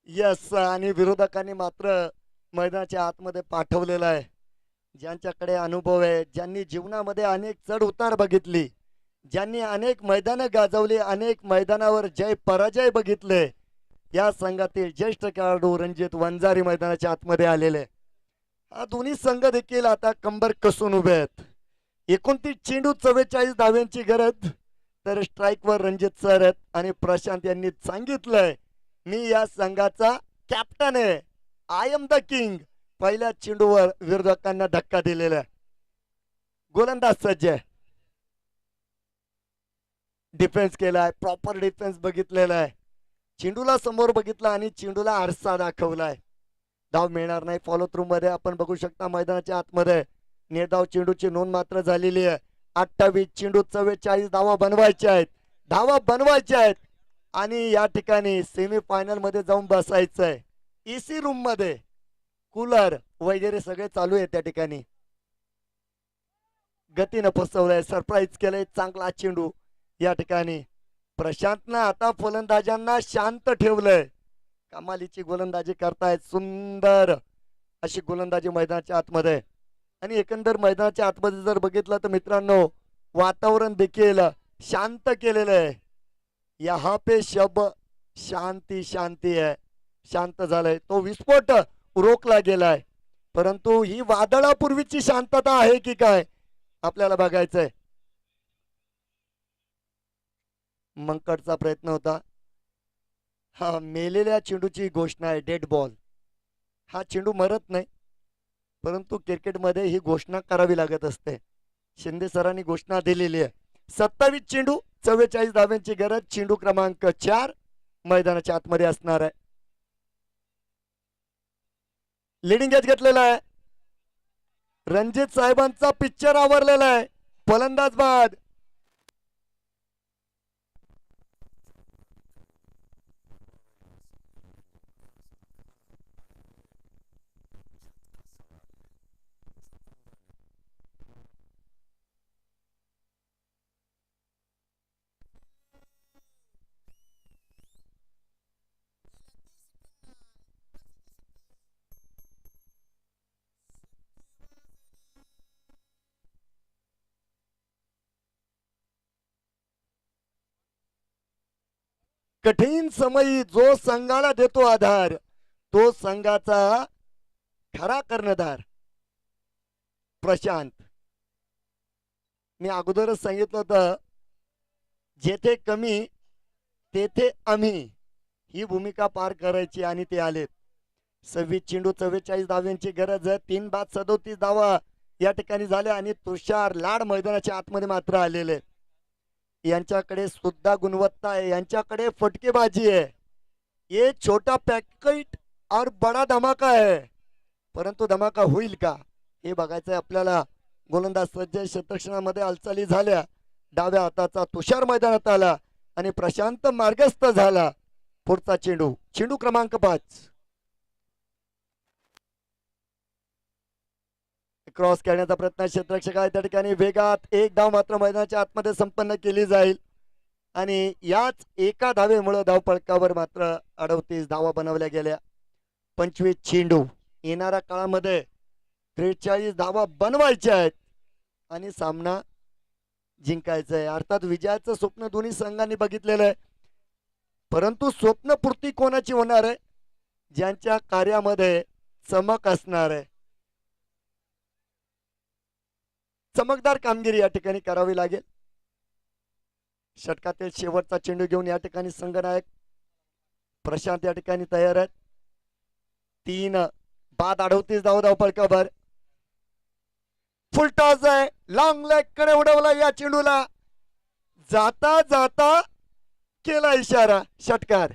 S1: यस, आणि विरोधकांनी मात्र मैदानाच्या आतमध्ये पाठवलेलं आहे. ज्यांच्याकडे अनुभव आहे, ज्यांनी जीवनामध्ये अनेक चढ उतार बघितली, ज्यांनी अनेक मैदानं गाजवली, अनेक मैदानावर जय पराजय बघितले, या संघातील ज्येष्ठ खेळाडू रणजित वंजारी मैदानाच्या आतमध्ये आलेले. हा दोन्ही संघ देखील आता कंबर कसून उभे आहेत. 29 चेंडू 44 धाव्यांची गरज. तर स्ट्राईकवर रणजित सर आहेत आणि प्रशांत यांनी सांगितलंय मी या संघाचा कॅप्टन आहे, आय एम द किंग. पहिल्या चेंडूवर विरोधकांना धक्का दिलेला आहे. गोलंदाज सज्ज आहे, डिफेन्स केलाय, प्रॉपर डिफेन्स बघितलेला आहे. चेंडूला समोर बघितला आणि चेंडूला आरसा दाखवलाय. धाव मिळणार नाही. फॉलो थ्रू मध्ये आपण बघू शकता मैदानाच्या आतमध्ये निर्धाव चेंडूची नोंद मात्र झालेली आहे. 28 चेंडू 44 धावा बनवायच्या आहेत, धावा बनवायच्या आहेत आणि या ठिकाणी सेमीफायनल मध्ये जाऊन बसायचंय. एसी रूम मध्ये कूलर वगैरे सगळे चालू आहे त्या ठिकाणी. गतीनं फसवलंय, सरप्राईज केलंय. चांगला चेंडू या ठिकाणी प्रशांतनं आता फलंदाजांना शांत ठेवलंय. कमालीची गोलंदाजी करतायत, सुंदर अशी गोलंदाजी मैदानाच्या आतमध्ये. आणि एकंदर मैदानाच्या आतमध्ये जर बघितलं तर मित्रांनो वातावरण देखील शांत केलेलं आहे. यहाँ पे शब शांती शांती है, शांत झालंय. तो विस्फोट रोखला गेलाय, परंतु ही वादळापूर्वीची शांतता आहे की काय आपल्याला बघायचंय. मंकडचा प्रयत्न होता. हा मेलेल्या चेंडूची घोषणा आहे, डेड बॉल. हा चेंडू मरत नाही, परंतु क्रिकेटमध्ये ही घोषणा करावी लागत असते. शिंदे सरांनी घोषणा दिलेली आहे. 27 चेंडू 44 धाव्यांची गरज. चेंडू क्रमांक 4 मैदानाच्या आतमध्ये असणार आहे. लिडिंग एज घेतलेला आहे. रणजित साहेबांचा पिक्चर आवरलेला आहे. फलंदाज बाद. कठीण समयी जो संघाला देतो आधार, तो संघाचा खरा कर्णधार प्रशांत. मी अगोदरच सांगितलं होतं, जेथे कमी तेथे आम्ही, ही भूमिका पार करायची आणि ते आलेत. 26 चेंडू 44 धाव्यांची गरज आहे. 3 बाद 37 धावा या ठिकाणी झाल्या आणि तुषार लाड मैदानाच्या आतमध्ये मात्र आलेले. यांच्याकडे सुद्धा गुणवत्ता आहे, यांच्याकडे फटकेबाजी आहे. ये छोटा पॅकेट और बडा धमाका है, परंतु धमाका होईल का हे बघायचंय आपल्याला. गोलंदाज सज्ज शतक्षणामध्ये हालचाली झाल्या. डाव्या हाताचा तुषार मैदानात आला आणि प्रशांत मार्गस्थ झाला. पुढचा चेंडू, चेंडू क्रमांक 5 क्रॉस करण्याचा प्रयत्न क्षेत्ररक्षक आहे त्या ठिकाणी. वेगात एक धाव मात्र मैदानाच्या आतमध्ये संपन्न केली जाईल आणि याच एका धावेमुळे धावफलकावर मात्र 38 धावा बनवल्या गेल्या. 25 चेंडू, येणाऱ्या काळामध्ये 43 धावा बनवायच्या आहेत आणि सामना जिंकायचा आहे. अर्थात विजयाचं स्वप्न दोन्ही संघांनी बघितलेलं आहे, परंतु स्वप्नपूर्ती कोणाची होणार आहे? ज्यांच्या कार्यामध्ये चमक असणार आहे. चमकदार कामगिरी या ठिकाणी करावी लागेल. षटकातील शेवटचा चेंडू घेऊन या ठिकाणी संघनायक प्रशांत या ठिकाणी तयार आहेत. 3 बाद 38 धाव फलकावर. फुल टॉस आहे, लॉंग लेग कडे उडवला या चेंडूला. जाता जाता केला इशारा, षटकार.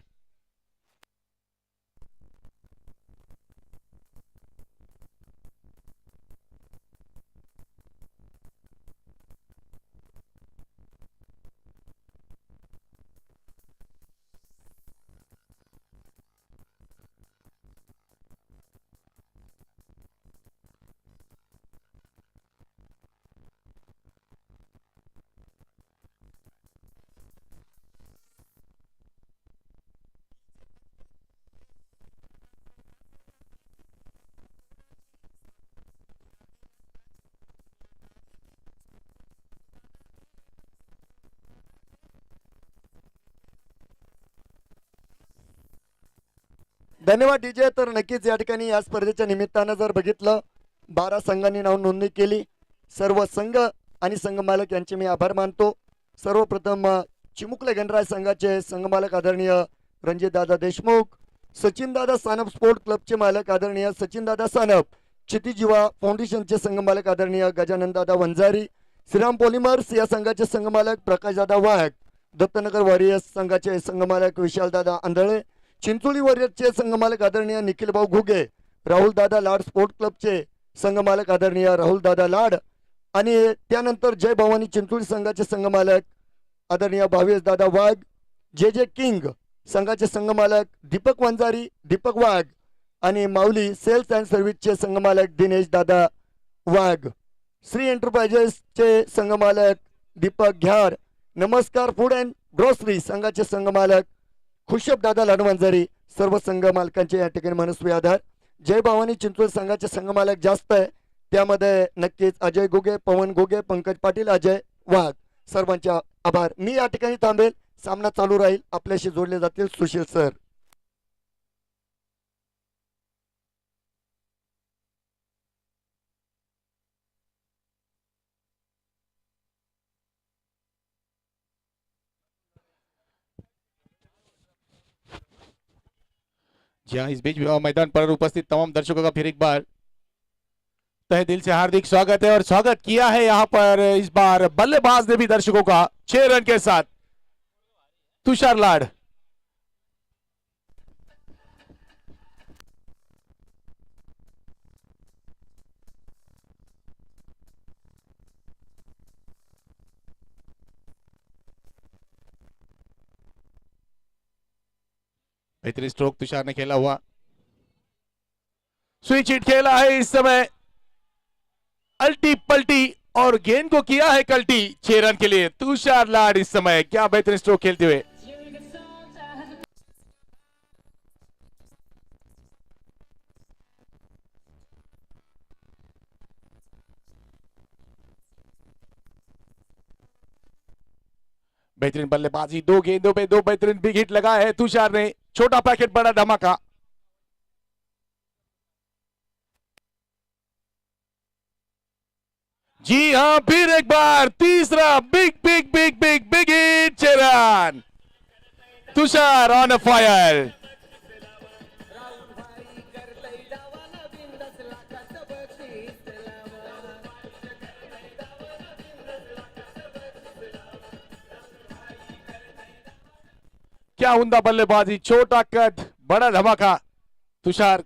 S1: धन्यवाद डीजे. तर नक्कीच या ठिकाणी या स्पर्धेच्या निमित्तानं जर बघितलं, 12 संघांनी नाव नोंदणी केली. सर्व संघ आणि संघ मालक यांचे मी आभार मानतो. सर्वप्रथम चिमुकले गणराज संघाचे संघ मालक आदरणीय रणजितदादा देशमुख, सचिनदादा सानप स्पोर्ट क्लबचे मालक आदरणीय सचिनदादा सानप, क्षितिजीवा फाउंडेशनचे संघ मालक आदरणीय गजाननदादा वंजारी, श्रीराम पॉलिमर्स या संघाचे संघ मालक प्रकाशदादा वाघ, दत्तनगर वॉरियर्स संघाचे संघ मालक विशालदादा आंधळे, चिंचोली वॉरियर्सचे संघ मालक आदरणीय निखिल भाऊ घुगे, राहुल दादा लाड स्पोर्ट क्लबचे संघ मालक आदरणीय राहुल दादा लाड आणि त्यानंतर जय भवानी चिंचोली संघाचे संघ मालक आदरणीय भावेश दादा वाघ, जे जे किंग संघाचे संघ मालक दीपक वंजारी दीपक वाघ आणि माऊली सेल्स अँड सर्व्हिसचे संघ मालक दिनेश दादा वाघ, श्री एंटरप्राइजेसचे संघ मालक दीपक घ्यार, नमस्कार फूड अँड ग्रोसरी संघाचे संघ मालक खुशब दादा लाडवंजारी. सर्व संघ मालकांचे या ठिकाणी मनस्वी आधार. जय भवानी चिंचवड संघाचे संघ मालक जास्त आहे, त्यामध्ये नक्कीच अजय घुगे, पवन घुगे, पंकज पाटील, अजय वाघ, सर्वांचे आभार. मी या ठिकाणी थांबेल, सामना चालू राहील. आपल्याशी जोडले जातील सुशील सर.
S2: जी हाँ, इस बीच मैदान पर उपस्थित तमाम दर्शकों का फिर एक बार तहे दिल से हार्दिक स्वागत है और स्वागत किया है यहाँ पर इस बार बल्लेबाज ने भी दर्शकों का 6 रन के साथ तुषार लाड. बेहतरीन स्ट्रोक तुषार ने खेला हुआ, स्विच हिट खेला है इस समय, अल्टी पल्टी और गेंद को किया है कल्टी. 6 रन के लिए तुषार लाड इस समय क्या बेहतरीन स्ट्रोक खेलते हुए. बेहतरीन बल्लेबाजी, 2 गेंदों पे 2 बेहतरीन बिग हिट लगा है तुषार ने. छोटा पैकेट बड़ा धमाका. जी हाँ, फिर एक बार तीसरा big big big big big hit 6 run. Tushar on fire. क्या उमदा बल्लेबाजी, छोटा कद बड़ा धमाका। तुषार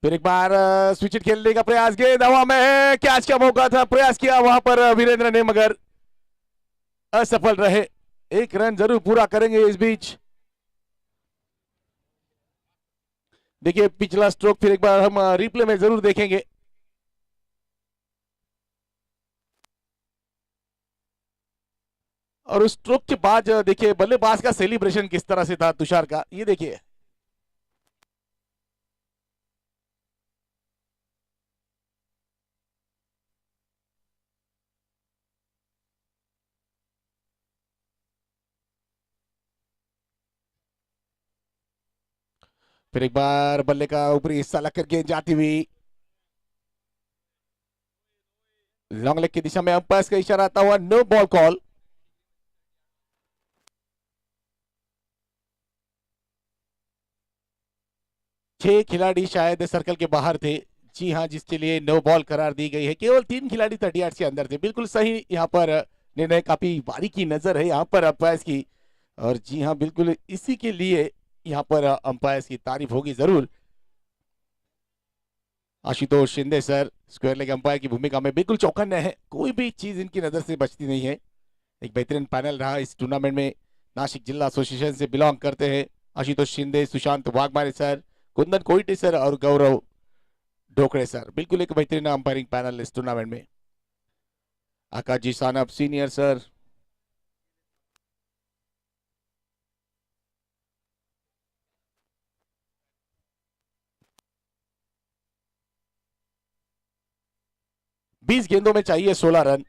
S2: फिर एक बार स्विच हिट खेलने का प्रयास, गेंद हवा में है, कैच का मौका था, प्रयास किया वहां पर वीरेंद्र ने, मगर असफल रहे। एक रन जरूर पूरा करेंगे इस बीच। देखिए पिछला स्ट्रोक फिर एक बार हम रिप्ले में जरूर देखेंगे। और उस स्ट्रोक के बाद देखिए बल्लेबाज का सेलिब्रेशन किस तरह से था तुषार का, ये देखिए। फिर एक बार बल्ले का ऊपरी हिस्सा लगकर गेंद जाती हुई लॉन्ग लेग की दिशा में, अंपायर का इशारा आता हुआ, नो बॉल कॉल। छह खिलाड़ी शायद सर्कल के बाहर थे। जी हाँ, जिसके लिए नो बॉल करार दी गई है। केवल 3 खिलाड़ी 38 के अंदर थे। बिल्कुल सही यहाँ पर निर्णय, काफी बारीकी नजर है यहाँ पर अंपायर की। और जी हाँ, बिल्कुल इसी के लिए यहाँ पर अंपायर की तारीफ होगी जरूर। Ashutosh Shinde sir square leg umpire की भूमिका में बिल्कुल चौकन्ने हैं, कोई भी चीज इनकी नजर से बचती नहीं है। एक बेहतरीन पैनल रहा इस टूर्नामेंट में। नासिक जिला एसोसिएशन से बिलोंग करते हैं आशुतोष शिंदे, सुशांत वाघमारे सर, कुंदन कोइटे सर और गौरव ढोकड़े सर। बिल्कुल एक बेहतरीन अंपायरिंग पैनल इस टूर्नामेंट में। आकाश जी सानप सीनियर सर, बीस गेंदों में चाहिए 16 रन।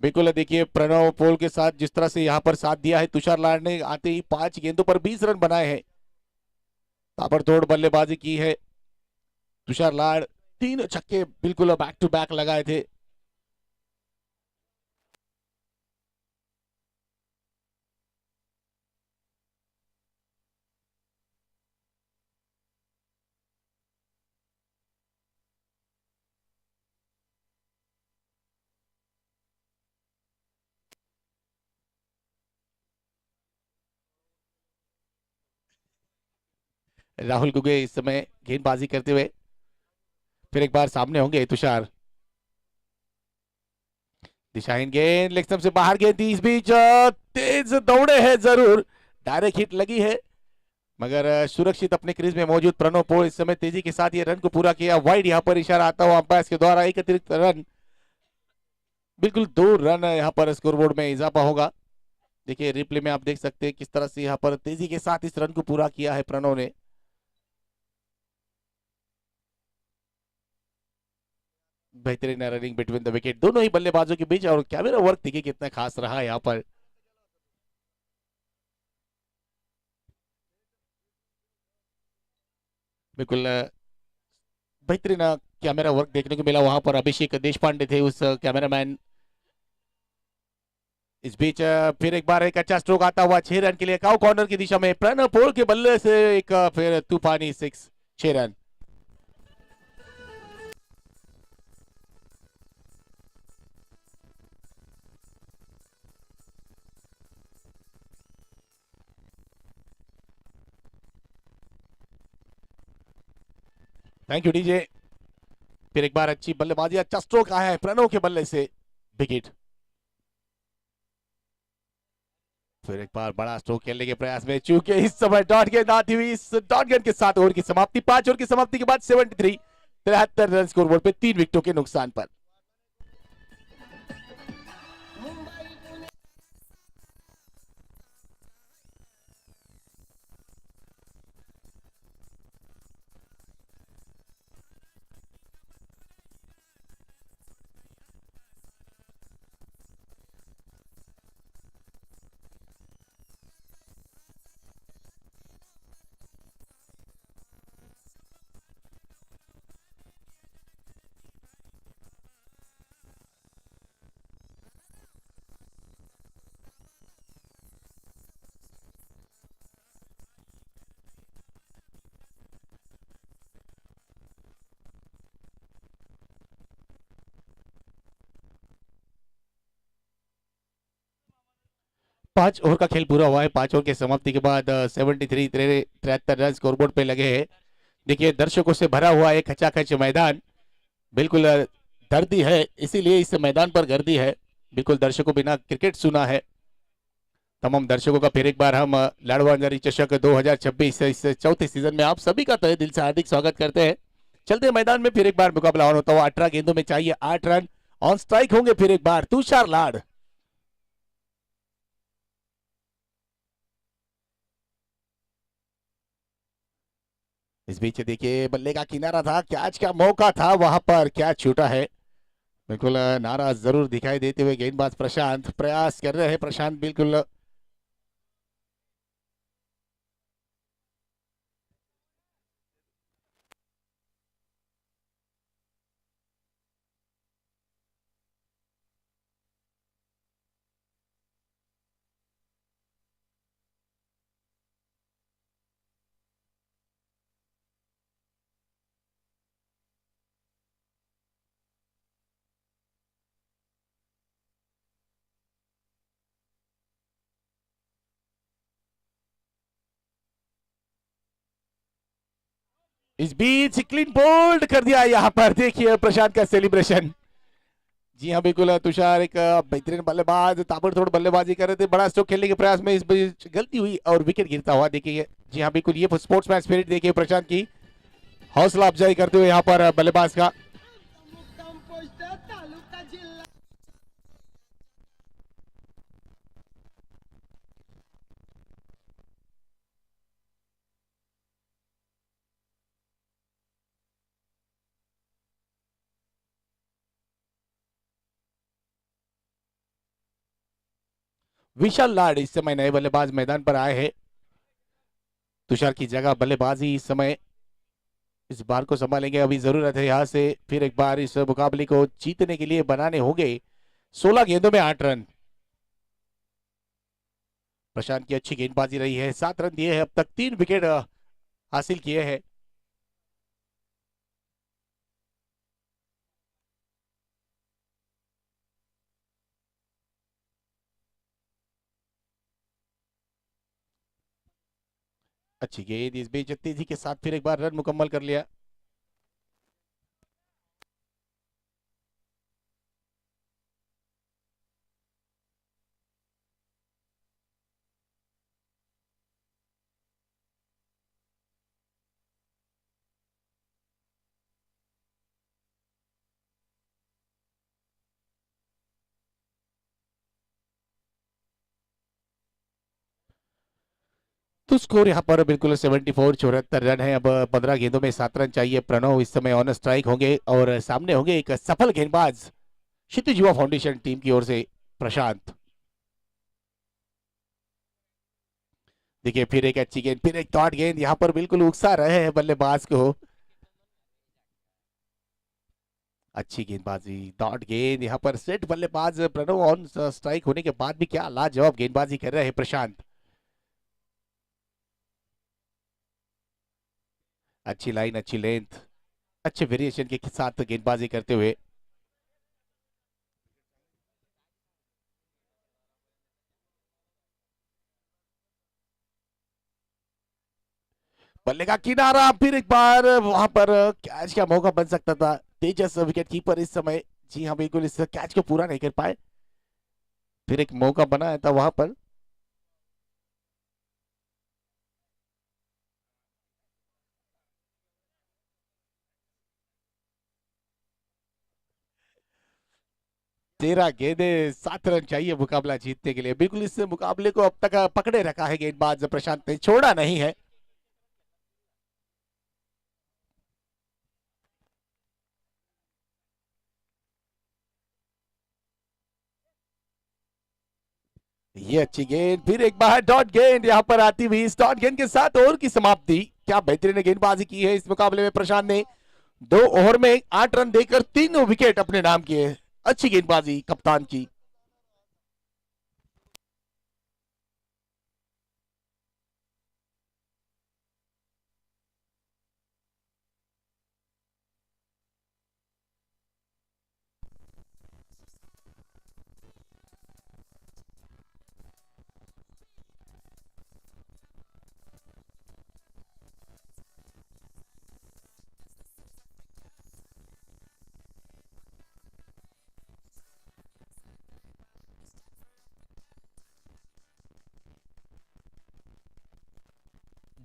S2: बिल्कुल देखिए प्रणव पोल के साथ जिस तरह से यहाँ पर साथ दिया है तुषार लाड ने, आते ही 5 गेंदों पर 20 रन बनाए हैं। ताबड़तोड़ बल्लेबाजी की है तुषार लाड, 3 छक्के बिल्कुल बैक टू बैक लगाए थे। राहुल गुगे इस समय गेंदबाजी करते हुए, फिर एक बार सामने होंगे तुषार। दिशाहीन गेंद, लेग स्टंप से बाहर गेंद थी। इस बीच तेज दौड़े हैं जरूर, डायरेक्ट हिट लगी है, मगर सुरक्षित अपने क्रीज में मौजूद प्रणव पोल इस समय तेजी के साथ ये रन को पूरा किया। वाइड यहाँ पर इशारा आता हुआ अंपायर के द्वारा, एक अतिरिक्त रन, बिल्कुल 2 रन यहाँ पर स्कोरबोर्ड में इजाफा होगा। देखिए रिप्ले में आप देख सकते हैं किस तरह से यहाँ पर तेजी के साथ इस रन को पूरा किया है प्रणव ने। बेहतरीन रनिंग बिटवीन द विकेट दोनों ही बल्लेबाजों के बीच, और कैमरा वर्क देखिए कितना खास रहा है यहाँ पर। बिल्कुल बेहतरीन कैमरा वर्क देखने को मिला वहां पर। अभिषेक देश पांडे थे उस कैमरामैन। इस बीच फिर एक बार एक अच्छा स्ट्रोक आता हुआ 6 रन के लिए काउ कॉर्नर की दिशा में, प्रणव पोल के बल्ले से एक फिर तूफानी 6 रन। Thank you DJ. फिर एक बार अच्छी बल्लेबाजी, अच्छा स्ट्रोक आया है प्रणव के बल्ले से, विकेट। फिर एक बार बड़ा स्ट्रोक खेलने के प्रयास में, चूंकि इस समय डॉट गेंद आती हुई, इस डॉट गेंद के साथ ओवर की समाप्ति, 5 ओवर की समाप्ति के बाद 73 रन स्कोरबोर्ड पे 3 विकेटों के नुकसान पर। 5 ओवर का खेल पूरा हुआ है। 5 ओवर के समाप्ति के बाद 73 73 रन स्कोरबोर्ड पे लगे हैं। देखिए दर्शकों से भरा हुआ एक खचाखच मैदान, बिल्कुल गर्दी है, इसीलिए इस मैदान पर गर्दी है। बिल्कुल दर्शकों बिना क्रिकेट सुना है। तमाम दर्शकों का फिर एक बार हम लाडवांजरी चषक 2026 इस चौथे सीजन में आप सभी का तहे दिल से हार्दिक स्वागत करते हैं। चलते हैं मैदान में, फिर एक बार मुकाबला ऑन होता हुआ। 18 गेंदों में चाहिए 8 रन। ऑन स्ट्राइक होंगे फिर एक बार तुषार लाड। इस बीच देखिए बल्ले का किनारा था, कैच का मौका था, वहां पर क्या छूटा है। बिल्कुल नाराज जरूर दिखाई देते हुए गेंदबाज प्रशांत प्रयास कर रहे हैं। प्रशांत बिल्कुल इस बीच क्लीन बोल्ड कर दिया। यहाँ पर देखिए प्रशांत का सेलिब्रेशन। जी हाँ बिल्कुल तुषार एक बेहतरीन बल्लेबाज, ताबड़तोड़ बल्लेबाजी कर रहे थे। बड़ा स्ट्रोक खेलने के प्रयास में इस बीच गलती हुई और विकेट गिरता हुआ देखिए। जी हाँ बिल्कुल, ये स्पोर्ट्समैन स्पिरिट देखिए प्रशांत की, हौसला अफजाई करते हुए यहाँ पर बल्लेबाज का। विशाल लाड इस समय नए बल्लेबाज मैदान पर आए हैं। तुषार की जगह बल्लेबाजी इस समय इस बार को संभालेंगे। अभी जरूरत है यहाँ से फिर एक बार इस मुकाबले को जीतने के लिए बनाने होंगे 16 गेंदों में 8 रन। प्रशांत की अच्छी गेंदबाजी रही है, 7 रन दिए हैं अब तक, 3 विकेट हासिल किए हैं। अच्छी गेंद, इस बीच तेजी के साथ फिर एक बार रन मुकम्मल कर लिया। तो स्कोर यहाँ पर बिल्कुल 74 74 रन है। अब 15 गेंदों में 7 रन चाहिए। प्रणव इस समय ऑन स्ट्राइक होंगे और सामने होंगे एक सफल गेंदबाज क्षितिज युवा फाउंडेशन टीम की ओर से प्रशांत। देखिए फिर एक अच्छी गेंद, फिर एक डॉट गेंद, यहाँ पर बिल्कुल उकसा रहे हैं बल्लेबाज को। अच्छी गेंदबाजी, डॉट गेंद, यहाँ पर सेट बल्लेबाज प्रणव ऑन स्ट्राइक होने के बाद भी क्या लाजवाब गेंदबाजी कर रहे हैं प्रशांत। अच्छी लाइन, अच्छी लेंथ, अच्छे वेरिएशन के साथ गेंदबाजी करते हुए। बल्ले का किनारा, फिर एक बार वहां पर कैच का मौका बन सकता था। तेजस विकेट कीपर इस समय, जी हाँ बिल्कुल, इस कैच को पूरा नहीं कर पाए। फिर एक मौका बनाया था वहां पर। तेरह गेंदे 7 रन चाहिए मुकाबला जीतने के लिए। बिल्कुल इस मुकाबले को अब तक पकड़े रखा है गेंदबाज प्रशांत ने, छोड़ा नहीं है। ये अच्छी गेंद, फिर एक बार डॉट गेंद यहाँ पर आती हुई। इस डॉट गेंद के साथ ओवर की समाप्ति। क्या बेहतरीन गेंदबाजी की है इस मुकाबले में प्रशांत ने। 2 ओवर में 8 रन देकर 3 विकेट अपने नाम किए। अच्छी गेंदबाजी कप्तान की।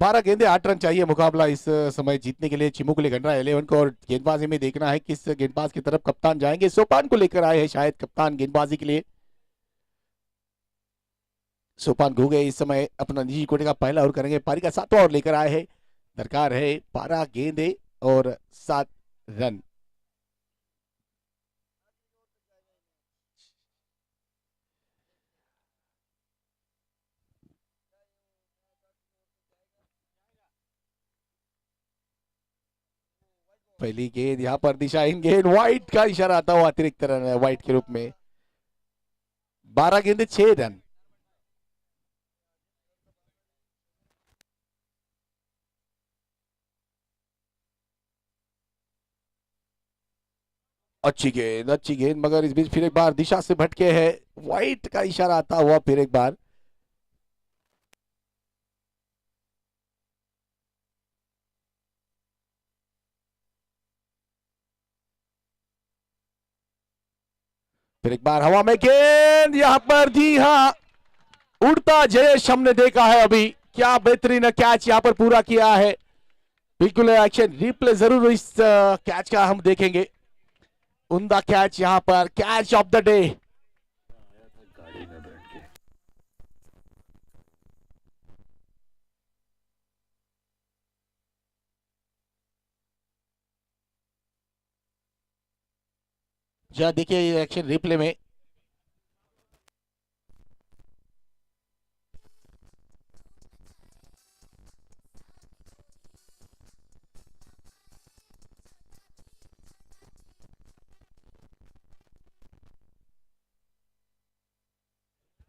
S2: 12 गेंदे 8 रन चाहिए मुकाबला इस समय जीतने के लिए चिमुकले गंडरा 11 को। और गेंदबाजी में देखना है किस गेंदबाज की तरफ कप्तान जाएंगे। सोपान को लेकर आए हैं शायद कप्तान गेंदबाजी के लिए। सोपान घूगे इस समय अपना निजी कोटे का पहला ओवर करेंगे। पारी का 7वां ओवर लेकर आए हैं। दरकार है 12 गेंदे और 7 रन। पहली गेंद यहाँ पर दिशा इन गेंद व्हाइट का इशारा आता हुआ अतिरिक्त रन है व्हाइट के रूप में। 12 गेंदे 6 रन। अच्छी गेंद मगर इस बीच फिर एक बार दिशा से भटके है। व्हाइट का इशारा आता हुआ फिर एक बार। फिर एक बार हवा में गेंद यहाँ पर। जी हाँ, उड़ता जयेश हमने देखा है अभी। क्या बेहतरीन कैच यहाँ पर पूरा किया है। बिल्कुल एक्शन रिप्ले जरूर इस कैच का हम देखेंगे। उमदा कैच यहाँ पर, कैच ऑफ द डे। जरा देखिए ये एक्शन रिप्ले में।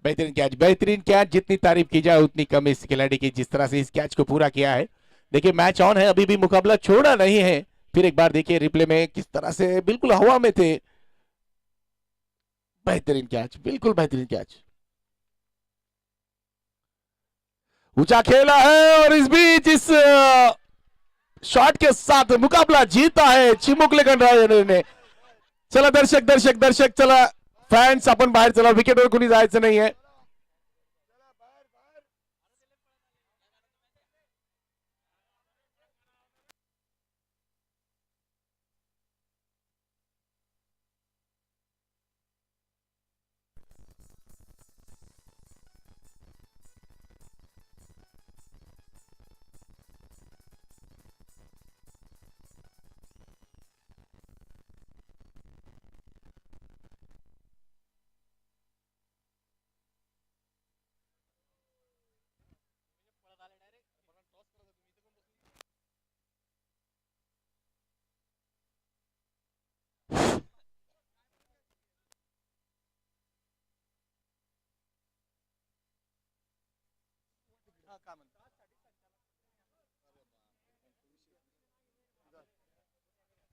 S2: बेहतरीन कैच जितनी तारीफ की जाए उतनी कम इस खिलाड़ी की, जिस तरह से इस कैच को पूरा किया है। देखिए मैच ऑन है, अभी भी मुकाबला छोड़ा नहीं है। फिर एक बार देखिए रिप्ले में किस तरह से बिल्कुल हवा में थे। बेहतरीन कैच, बिल्कुल बेहतरीन कैच। ऊंचा खेला है और इस बीच इस शॉट के साथ मुकाबला जीता है चिमुकले गणराज ने। चला दर्शक चला फॅन्स आपण बाहेर चला, विकेटवर कोणी जायचं नाहीये।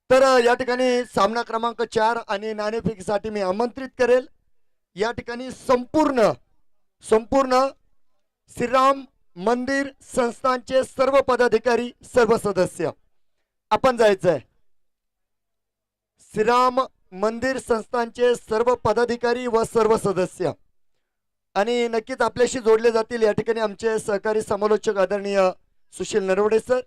S1: तर या ठिकाणी सामना क्रमांक 4 आणि नाणेफेकीसाठी मी आमंत्रित करेल या ठिकाणी संपूर्ण श्रीराम मंदिर संस्थानचे सर्व पदाधिकारी, सर्व सदस्य आपण जायचंय। श्रीराम मंदिर संस्थानचे सर्व पदाधिकारी व सर्व सदस्य आणि नक्कीच आपल्याशी जोडले जातील या ठिकाणी आमचे सहकारी समालोचक आदरणीय सुशील नरवडे सर,